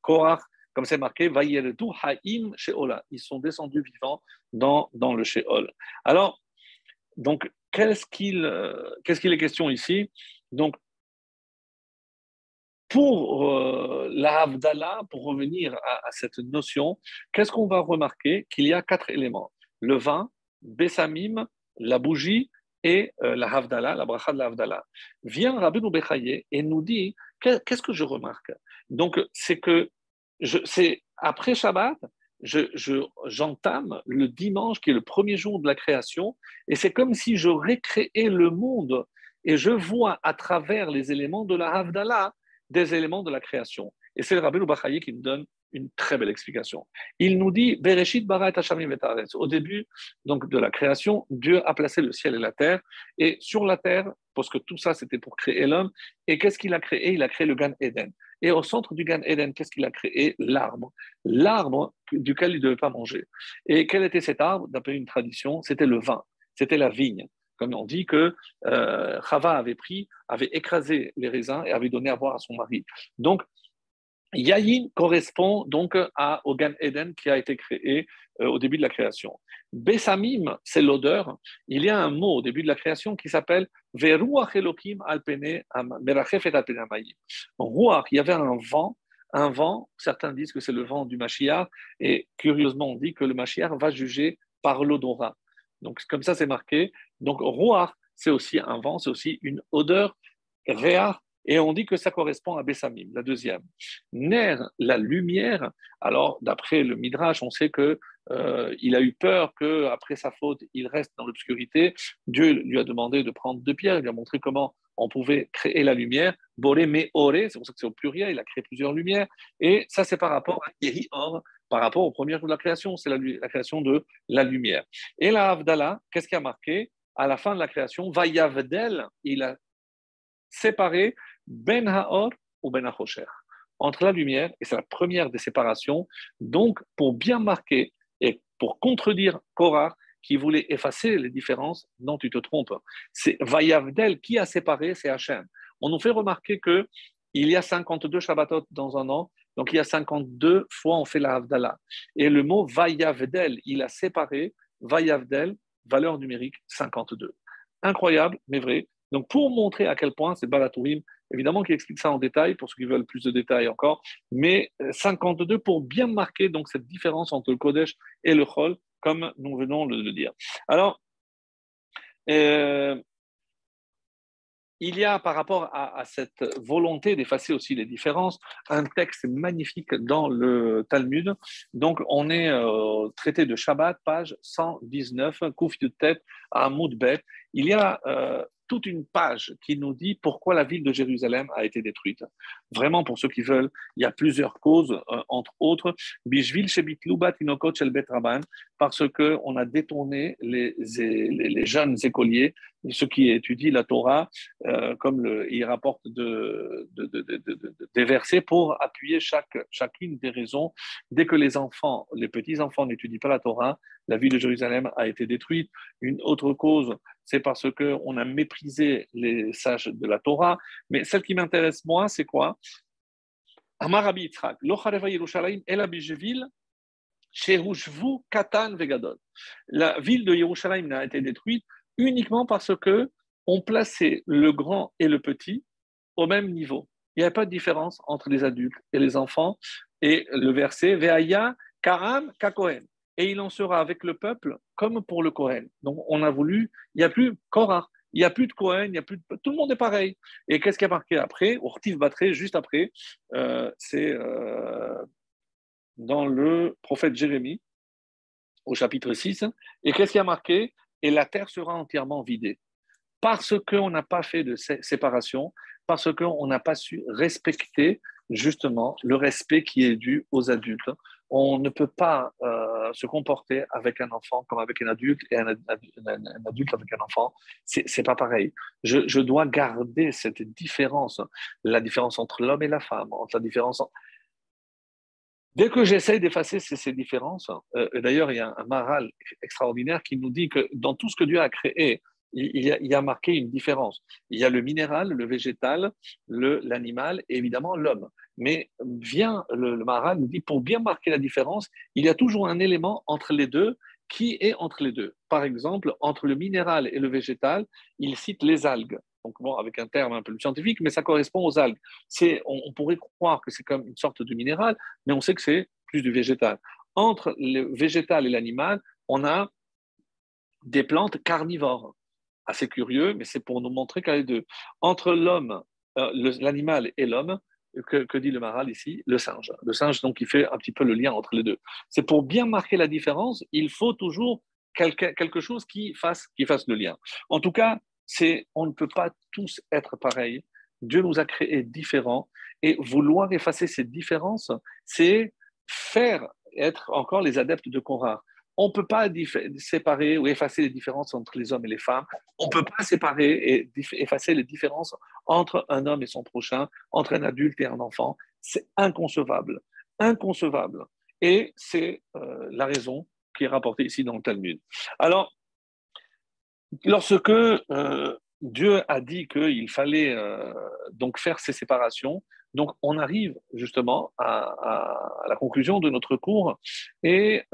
Korah, comme c'est marqué, Vayeldu Haïm Sheola. Ils sont descendus vivants dans le Sheol. Alors, donc, qu'est-ce qu'il est question ici? Donc, pour la Havdalah, pour revenir à cette notion, qu'est-ce qu'on va remarquer? Qu'il y a 4 éléments. Le vin, Bessamim, la bougie et la Havdalah, la bracha de la Havdalah. Vient Rabbeinu Bechaye et nous dit, qu'est-ce que je remarque? Donc, c'est que c'est après Shabbat, j'entame le dimanche qui est le premier jour de la création et c'est comme si je récréais le monde et je vois à travers les éléments de la Havdalah des éléments de la création. Et c'est le Rabbeinu Bechaye qui nous donne une très belle explication. Il nous dit, Bereshit bara et hashamim et haaretz. Au début donc, de la création, Dieu a placé le ciel et la terre. Et sur la terre, parce que tout ça, c'était pour créer l'homme. Et qu'est-ce qu'il a créé? Il a créé le Gan Eden. Et au centre du Gan Eden, qu'est-ce qu'il a créé? L'arbre. L'arbre duquel il ne devait pas manger. Et quel était cet arbre? D'après une tradition, c'était le vin. C'était la vigne. Comme on dit que Chava avait écrasé les raisins et avait donné à boire à son mari. Donc, Yayin correspond donc au Gan Eden qui a été créé au début de la création. Bessamim, c'est l'odeur. Il y a un mot au début de la création qui s'appelle Veruach Elokim alpene merachef et alpene amayim. Ruach, il y avait un vent. Certains disent que c'est le vent du Mashiach, et curieusement on dit que le Mashiach va juger par l'odorat. Donc comme ça c'est marqué. Donc Ruach, c'est aussi un vent, c'est aussi une odeur. Réach, et on dit que ça correspond à Bessamim, la deuxième. Ner, la lumière. Alors, d'après le Midrash, on sait que il a eu peur qu'après sa faute, il reste dans l'obscurité. Dieu lui a demandé de prendre deux pierres, il lui a montré comment on pouvait créer la lumière. Boré, mais oré, c'est pour ça que c'est au pluriel, il a créé plusieurs lumières. Et ça, c'est par rapport à Yehi Or, par rapport au premier jour de la création, c'est la création de la lumière. Et la Havdalah, qu'est-ce qui a marqué? À la fin de la création, Vayavdel, il a séparé Ben Haor ou Ben Hachocher, entre la lumière, et c'est la première des séparations. Donc, pour bien marquer et pour contredire Korah, qui voulait effacer les différences, non, tu te trompes. C'est Vayavdel qui a séparé, c'est Hachem. On nous fait remarquer que il y a 52 Shabbatot dans un an, donc il y a 52 fois on fait la Havdalah. Et le mot Vayavdel, il a séparé, Vayavdel, valeur numérique 52. Incroyable, mais vrai. Donc, pour montrer à quel point c'est Balatourim, évidemment qu'il explique ça en détail, pour ceux qui veulent plus de détails encore, mais 52 pour bien marquer donc cette différence entre le Kodesh et le Chol, comme nous venons de le dire. Alors, euh, il y a par rapport à cette volonté d'effacer aussi les différences, un texte magnifique dans le Talmud. Donc, on est au traité de Shabbat, page 119, Kouf Yutet, Amoud Bet. Il y a toute une page qui nous dit pourquoi la ville de Jérusalem a été détruite. Vraiment, pour ceux qui veulent, il y a plusieurs causes, entre autres, Bishvil Shebitlubat Inokot Shel Bet Rabban, parce qu'on a détourné les jeunes écoliers, ceux qui étudient la Torah, comme il rapporte des versets pour appuyer chacune des raisons. Dès que les petits-enfants n'étudient pas la Torah, la ville de Jérusalem a été détruite. Une autre cause, c'est parce qu'on a méprisé les sages de la Torah. Mais celle qui m'intéresse, moi, c'est quoi? Amar Rabbi Yitzhak, Lo chareva Yerushalayim ela bishvil shehushvu katan vegadol. La ville de Yerushalayim n'a été détruite uniquement parce que on plaçait le grand et le petit au même niveau. Il n'y avait pas de différence entre les adultes et les enfants. Et le verset, Veaya karam kakohen. Et il en sera avec le peuple comme pour le Kohen. Donc on a voulu, il n'y a plus Korah, il n'y a plus de Kohen, tout le monde est pareil. Et qu'est-ce qui a marqué après? Ortiv Batré, juste après, c'est dans le prophète Jérémie, au chapitre 6. Et qu'est-ce qui a marqué? Et la terre sera entièrement vidée. Parce qu'on n'a pas fait de séparation, parce qu'on n'a pas su respecter justement le respect qui est dû aux adultes. On ne peut pas se comporter avec un enfant comme avec un adulte et un adulte avec un enfant. C'est pas pareil. Je dois garder cette différence, la différence entre l'homme et la femme, entre la différence. Dès que j'essaye d'effacer ces différences, d'ailleurs, il y a un Maharal extraordinaire qui nous dit que dans tout ce que Dieu a créé, il y a marqué une différence. Il y a le minéral, le végétal, l'animal et évidemment l'homme. Mais vient le Maharal nous dit, pour bien marquer la différence, il y a toujours un élément entre les deux qui est entre les deux. Par exemple, entre le minéral et le végétal, il cite les algues. Donc, bon, avec un terme un peu scientifique, mais ça correspond aux algues. On pourrait croire que c'est comme une sorte de minéral, mais on sait que c'est plus du végétal. Entre le végétal et l'animal, on a des plantes carnivores. Assez curieux, mais c'est pour nous montrer qu'il y a les deux. Entre l'homme, l'animal et l'homme, que dit le Maharal ici? Le singe. Le singe, donc, il fait un petit peu le lien entre les deux. C'est pour bien marquer la différence, il faut toujours quelque chose qui fasse le lien. En tout cas, on ne peut pas tous être pareils. Dieu nous a créés différents et vouloir effacer ces différences, c'est faire être encore les adeptes de Korah. On ne peut pas séparer ou effacer les différences entre les hommes et les femmes. On ne peut pas séparer et effacer les différences entre un homme et son prochain, entre un adulte et un enfant. C'est inconcevable. Inconcevable. Et c'est la raison qui est rapportée ici dans le Talmud. Alors, lorsque Dieu a dit qu'il fallait donc faire ces séparations, donc on arrive justement à la conclusion de notre cours et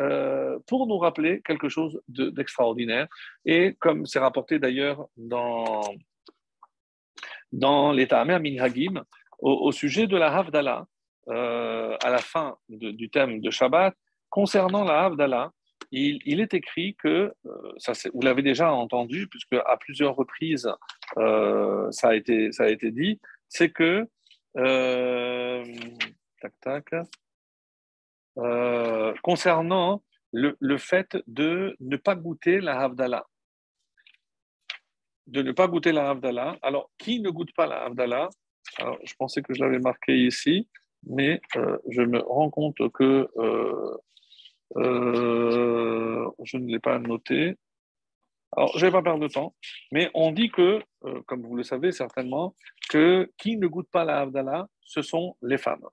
pour nous rappeler quelque chose d'extraordinaire et comme c'est rapporté d'ailleurs dans l'État Amer Minhagim au sujet de la Havdalah à la fin du thème de Shabbat concernant la Havdalah. Il est écrit que, vous l'avez déjà entendu, puisque à plusieurs reprises ça a été dit, c'est que, concernant le fait de ne pas goûter la Havdalah. De ne pas goûter la Havdalah. Alors, qui ne goûte pas la Havdalah? Alors, je pensais que je l'avais marqué ici, mais je me rends compte que je ne l'ai pas noté. Alors, je ne vais pas perdre de temps, mais on dit que, comme vous le savez certainement, que qui ne goûte pas la Havdalah, ce sont les femmes.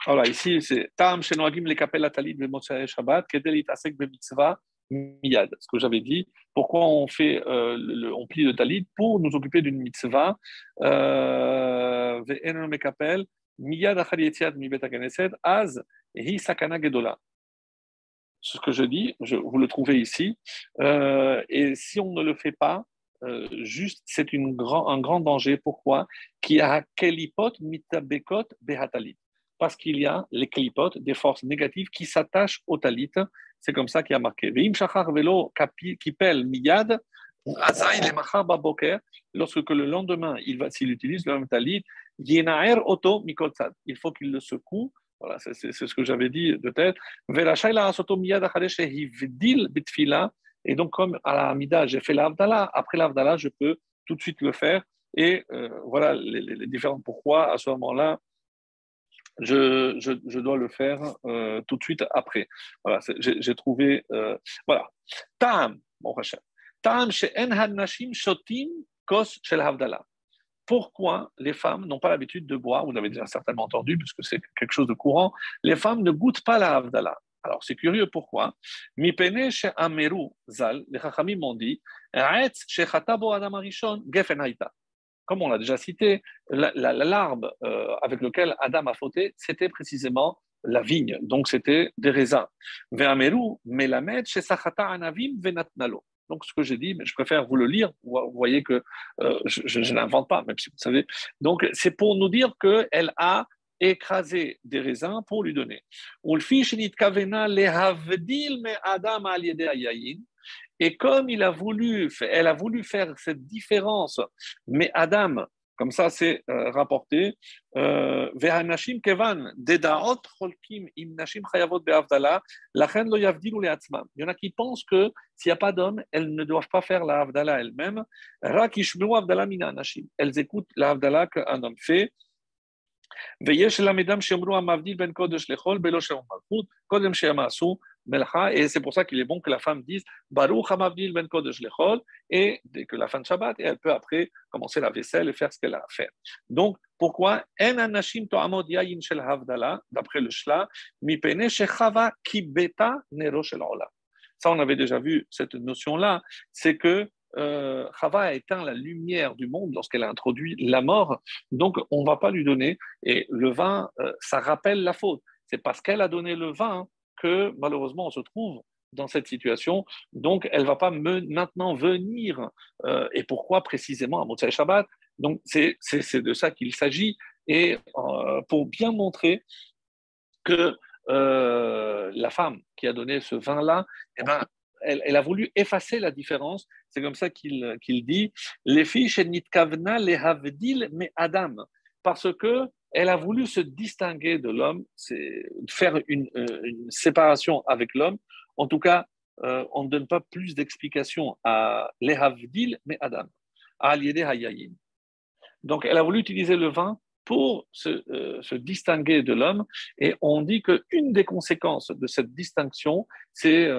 Voilà, ici, c'est Tam Shenoagim le kapel atalit b'motzei Shabbat, kedel itasek b'mitzvah miyad. Ce que j'avais dit, pourquoi on fait, on plie le talit pour nous occuper d'une mitzvah, ve'en mekapel miyad achar yetziat mi bet hakneset az hi sakana gedola. Ce que je dis, vous le trouvez ici, et si on ne le fait pas, juste, c'est un grand danger. Pourquoi? Qui a kelipot mitabekot behatalit. Parce qu'il y a les klipotes, des forces négatives qui s'attachent au talit. C'est comme ça qu'il y a marqué. Veim shachar velo kipel miyad, azay le machar baboker. Lorsque le lendemain, s'il utilise le même talit, yenaer oto mikol tzad. Il faut qu'il le secoue. Voilà, c'est ce que j'avais dit de tête. Et donc, comme à la Hamida, j'ai fait l'Avdallah, après l'Avdallah, je peux tout de suite le faire. Et voilà les différents pourquoi, à ce moment-là, je dois le faire tout de suite après. Voilà, j'ai trouvé. Voilà. Tam, bon, Tam, she'en hanashim shotim kos shel Havdalah. Pourquoi les femmes n'ont pas l'habitude de boire? Vous l'avez déjà certainement entendu, puisque c'est quelque chose de courant. Les femmes ne goûtent pas la Havdalah. Alors, c'est curieux, pourquoi? Mipene she ameru zal, les Chachamim m'ont dit, Aetz she chatabo adam arishon gefen haïta. Comme on l'a déjà cité, l'arbre avec lequel Adam a fauté, c'était précisément la vigne, donc c'était des raisins. Ve'ameru melamed she sachata anavim venatnalo. Donc, ce que j'ai dit, mais je préfère vous le lire. Vous voyez que je n'invente pas, même si vous savez. Donc, c'est pour nous dire qu'elle a écrasé des raisins pour lui donner. Et comme elle a voulu faire cette différence, mais Adam, comme ça c'est rapporté, Vehanashim kevan dedaot cholkim im nashim chayavot be'avdala lachen lo yavdilu le'atzmam. Il y en a qui pensent que s'il n'y a pas d'hommes, elles ne doivent pas faire la havdala elles-mêmes. Rak yishmeu havdala mina nashim. Elles écoutent la havdala qu'un homme fait. ויש למדם שאמרו המבדיל בין קודש לחול בלא שם מלכות, קודם שהם עשו מלאכה, et c'est pour ça qu'il est bon que la femme dise Baruch המבדיל בין קודש לחול, et dès que la fin de Shabbat, et elle peut après commencer la vaisselle et faire ce qu'elle a à faire. Donc, pourquoi En anashim to'amod yayin shel havdala, d'après le Shla, mipene shechava kibeta nero shel olam. Ça, on avait déjà vu cette notion-là, c'est que Chava a éteint la lumière du monde lorsqu'elle a introduit la mort, donc on ne va pas lui donner. Et le vin, ça rappelle la faute. C'est parce qu'elle a donné le vin que malheureusement on se trouve dans cette situation. Donc elle ne va pas maintenant venir. Et pourquoi précisément à Motzei Shabbat? Donc c'est de ça qu'il s'agit. Et pour bien montrer que la femme qui a donné ce vin-là, eh ben, elle a voulu effacer la différence. C'est comme ça qu'il dit les filles chez Nitkavna les havdil mais Adam, parce que elle a voulu se distinguer de l'homme, c'est faire une séparation avec l'homme. En tout cas, on ne donne pas plus d'explications à les havdil mais Adam, à Aliede Hayayin. Donc, elle a voulu utiliser le vin pour se distinguer de l'homme. Et on dit qu'une des conséquences de cette distinction, c'est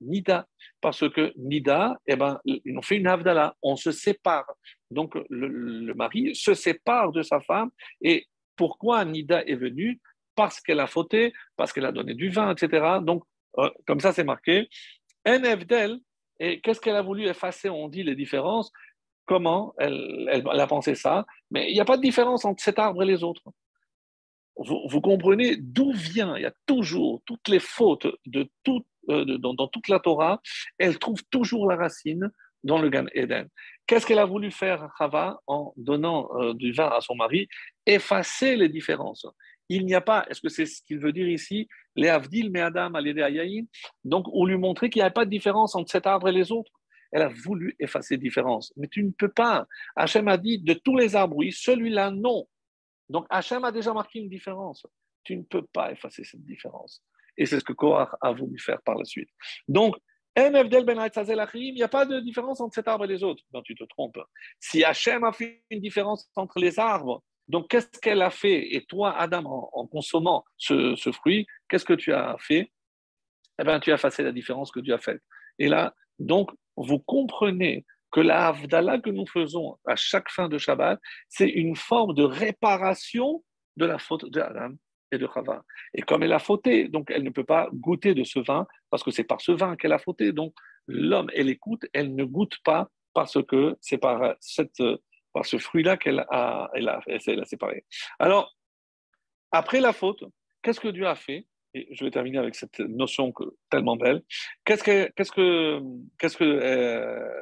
Nida. Parce que Nida, eh ben, on fait une Havdalah, on se sépare. Donc le mari se sépare de sa femme. Et pourquoi Nida est venue? Parce qu'elle a fauté, parce qu'elle a donné du vin, etc. Donc, comme ça, c'est marqué. NFDL, et qu'est-ce qu'elle a voulu effacer? On dit les différences. Comment elle a pensé ça? Mais il n'y a pas de différence entre cet arbre et les autres. Vous comprenez d'où vient, il y a toujours toutes les fautes dans toute la Torah, elle trouve toujours la racine dans le Gan Eden. Qu'est-ce qu'elle a voulu faire, Chava, en donnant du vin à son mari? Effacer les différences. Il n'y a pas, est-ce que c'est ce qu'il veut dire ici, les Avdil, Me'adam, Alédé, Ayaïn, donc on lui montrer qu'il n'y a pas de différence entre cet arbre et les autres. Elle a voulu effacer les différences. Mais tu ne peux pas. Hachem a dit, de tous les arbres, oui, celui-là, non. Donc Hachem a déjà marqué une différence. Tu ne peux pas effacer cette différence. Et c'est ce que Korach a voulu faire par la suite. Donc, il n'y a pas de différence entre cet arbre et les autres. Non, tu te trompes. Si Hachem a fait une différence entre les arbres, donc qu'est-ce qu'elle a fait? Et toi, Adam, en consommant ce fruit, qu'est-ce que tu as fait? Eh bien, tu as effacé la différence que Dieu a faite. Et là, donc, vous comprenez que la Havdalah que nous faisons à chaque fin de Shabbat, c'est une forme de réparation de la faute de Adam et de Chava. Et comme elle a fauté, donc elle ne peut pas goûter de ce vin, parce que c'est par ce vin qu'elle a fauté. Donc l'homme, elle écoute, elle ne goûte pas, parce que c'est par ce fruit-là elle a séparé. Alors, après la faute, qu'est-ce que Dieu a fait? Et je vais terminer avec cette notion tellement belle. Qu'est-ce que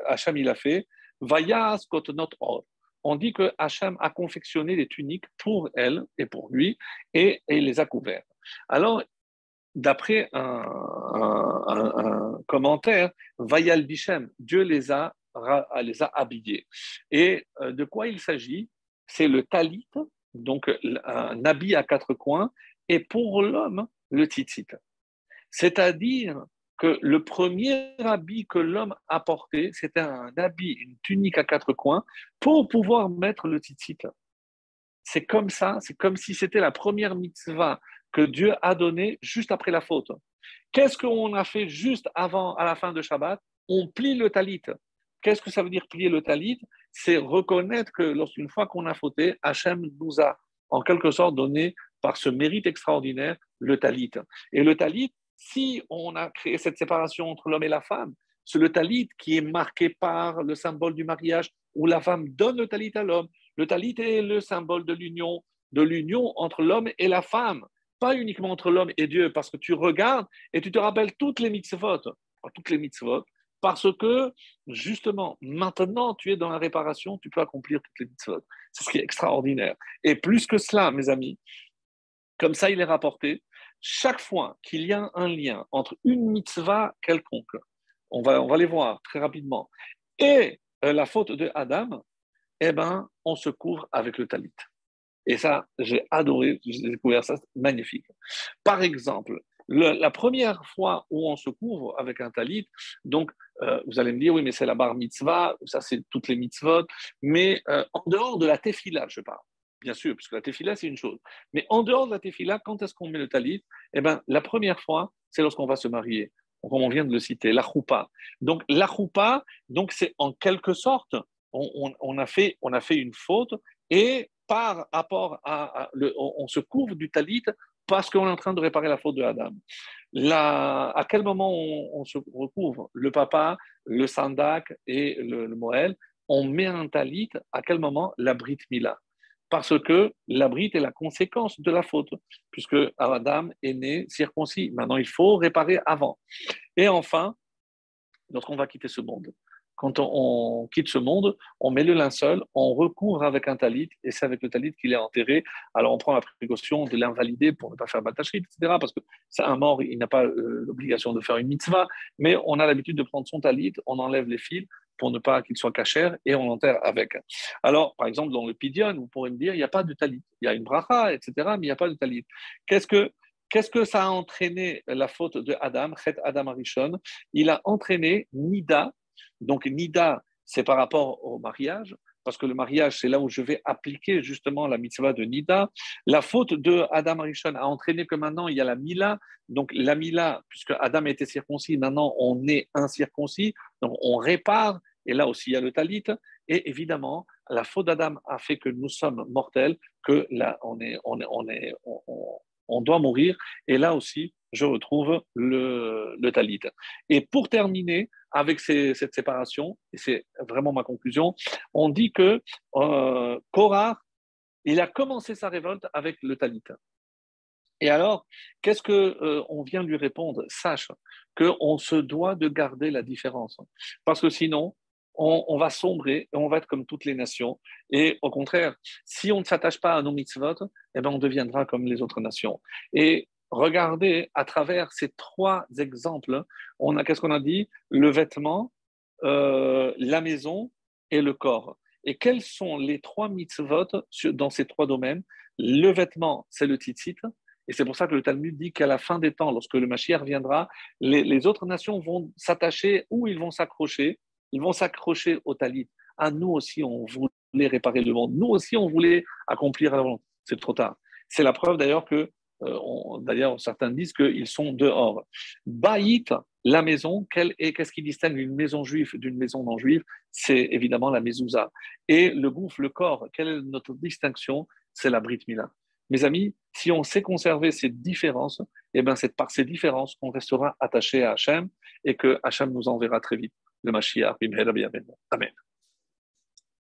Hacham il a fait? Vayas kotonot or. On dit que Hacham a confectionné des tuniques pour elle et pour lui et il les a couvertes. Alors, d'après un commentaire, Vayal Bichem, Dieu les a habillés. Et de quoi il s'agit? C'est le talit, donc un habit à quatre coins, et pour l'homme, le tzitzit. C'est-à-dire que le premier habit que l'homme a porté, c'était un habit, une tunique à quatre coins, pour pouvoir mettre le tzitzit. C'est comme ça, c'est comme si c'était la première mitzvah que Dieu a donnée juste après la faute. Qu'est-ce qu'on a fait juste avant, à la fin de Shabbat? On plie le talit. Qu'est-ce que ça veut dire plier le talit? C'est reconnaître que lorsqu'une fois qu'on a fauté, Hachem nous a en quelque sorte donné par ce mérite extraordinaire le talit. Et le talit, si on a créé cette séparation entre l'homme et la femme, c'est le talit qui est marqué par le symbole du mariage où la femme donne le talit à l'homme. Le talit est le symbole de l'union entre l'homme et la femme, pas uniquement entre l'homme et Dieu, parce que tu regardes et tu te rappelles toutes les mitzvot, parce que justement, maintenant, tu es dans la réparation, tu peux accomplir toutes les mitzvot. C'est ce qui est extraordinaire. Et plus que cela, mes amis, comme ça, il est rapporté, chaque fois qu'il y a un lien entre une mitzvah quelconque, on va les voir très rapidement, et la faute de Adam, eh ben, on se couvre avec le talit. Et ça, j'ai adoré, j'ai découvert ça, magnifique. Par exemple, la première fois où on se couvre avec un talit, donc vous allez me dire, oui, mais c'est la bar mitzvah, ça c'est toutes les mitzvot, mais en dehors de la tefila, je parle. Bien sûr, puisque la tefila, c'est une chose. Mais en dehors de la tefila, quand est-ce qu'on met le talit? Eh bien, la première fois, c'est lorsqu'on va se marier. Comme on vient de le citer, la choupa. Donc, la choupa, donc, c'est en quelque sorte, on a fait une faute et par rapport on se couvre du talit parce qu'on est en train de réparer la faute de Adam. À quel moment on se recouvre? Le papa, le sandak et le moël, on met un talit. À quel moment? La brit mila. Parce que la brit est la conséquence de la faute, puisque Adam est né circoncis. Maintenant, il faut réparer avant. Et enfin, lorsqu'on va quitter ce monde. Quand on quitte ce monde, on met le linceul, on recouvre avec un talit, et c'est avec le talit qu'il est enterré. Alors on prend la précaution de l'invalider pour ne pas faire batacherie, etc. Parce que c'est un mort, il n'a pas l'obligation de faire une mitzvah, mais on a l'habitude de prendre son talit, on enlève les fils pour ne pas qu'il soit cachère et on l'enterre avec. Alors, par exemple, dans le Pidyon, vous pourrez me dire, il n'y a pas de talit. Il y a une bracha, etc., mais il n'y a pas de talit. Qu'est-ce que ça a entraîné la faute de Adam, Chet Adam Arishon? Il a entraîné Nida. Donc Nida, c'est par rapport au mariage. parce que le mariage, c'est là où je vais appliquer justement la mitzvah de Nida. La faute de Adam Arishon a entraîné que maintenant il y a la Mila. Donc la Mila, puisque Adam était circoncis, maintenant on est incirconcis, donc on répare. Et là aussi il y a le talit. Et évidemment, la faute d'Adam a fait que nous sommes mortels, que là on doit mourir. Et là aussi, je retrouve le talit. Et pour terminer avec cette séparation, et c'est vraiment ma conclusion, on dit que Korah, il a commencé sa révolte avec le talit. Et alors, qu'est-ce que on vient lui répondre? Sache qu'on se doit de garder la différence, parce que sinon, on va sombrer et on va être comme toutes les nations. Et au contraire, si on ne s'attache pas à nos mitzvot, eh ben on deviendra comme les autres nations. Et regardez, à travers ces trois exemples, qu'est-ce qu'on a dit? Le vêtement, la maison et le corps. Et quels sont les trois mitzvot dans ces trois domaines? Le vêtement, c'est le tzitzit. Et c'est pour ça que le Talmud dit qu'à la fin des temps, lorsque le Mashiach viendra, les autres nations vont s'attacher ou ils vont s'accrocher. Ils vont s'accrocher au talit. Ah, nous aussi, on voulait réparer le monde. Nous aussi, on voulait accomplir la volonté. C'est trop tard. C'est la preuve d'ailleurs que, d'ailleurs, certains disent qu'ils sont dehors. Baït, la maison, qu'est-ce qui distingue une maison juive d'une maison non juive? C'est évidemment la mezouza. Et le gouffre, le corps, quelle est notre distinction? C'est la Brit Mila. Mes amis, si on sait conserver ces différences, eh ben c'est par ces différences qu'on restera attaché à Hachem et que Hachem nous enverra très vite le Mashiach. Amen.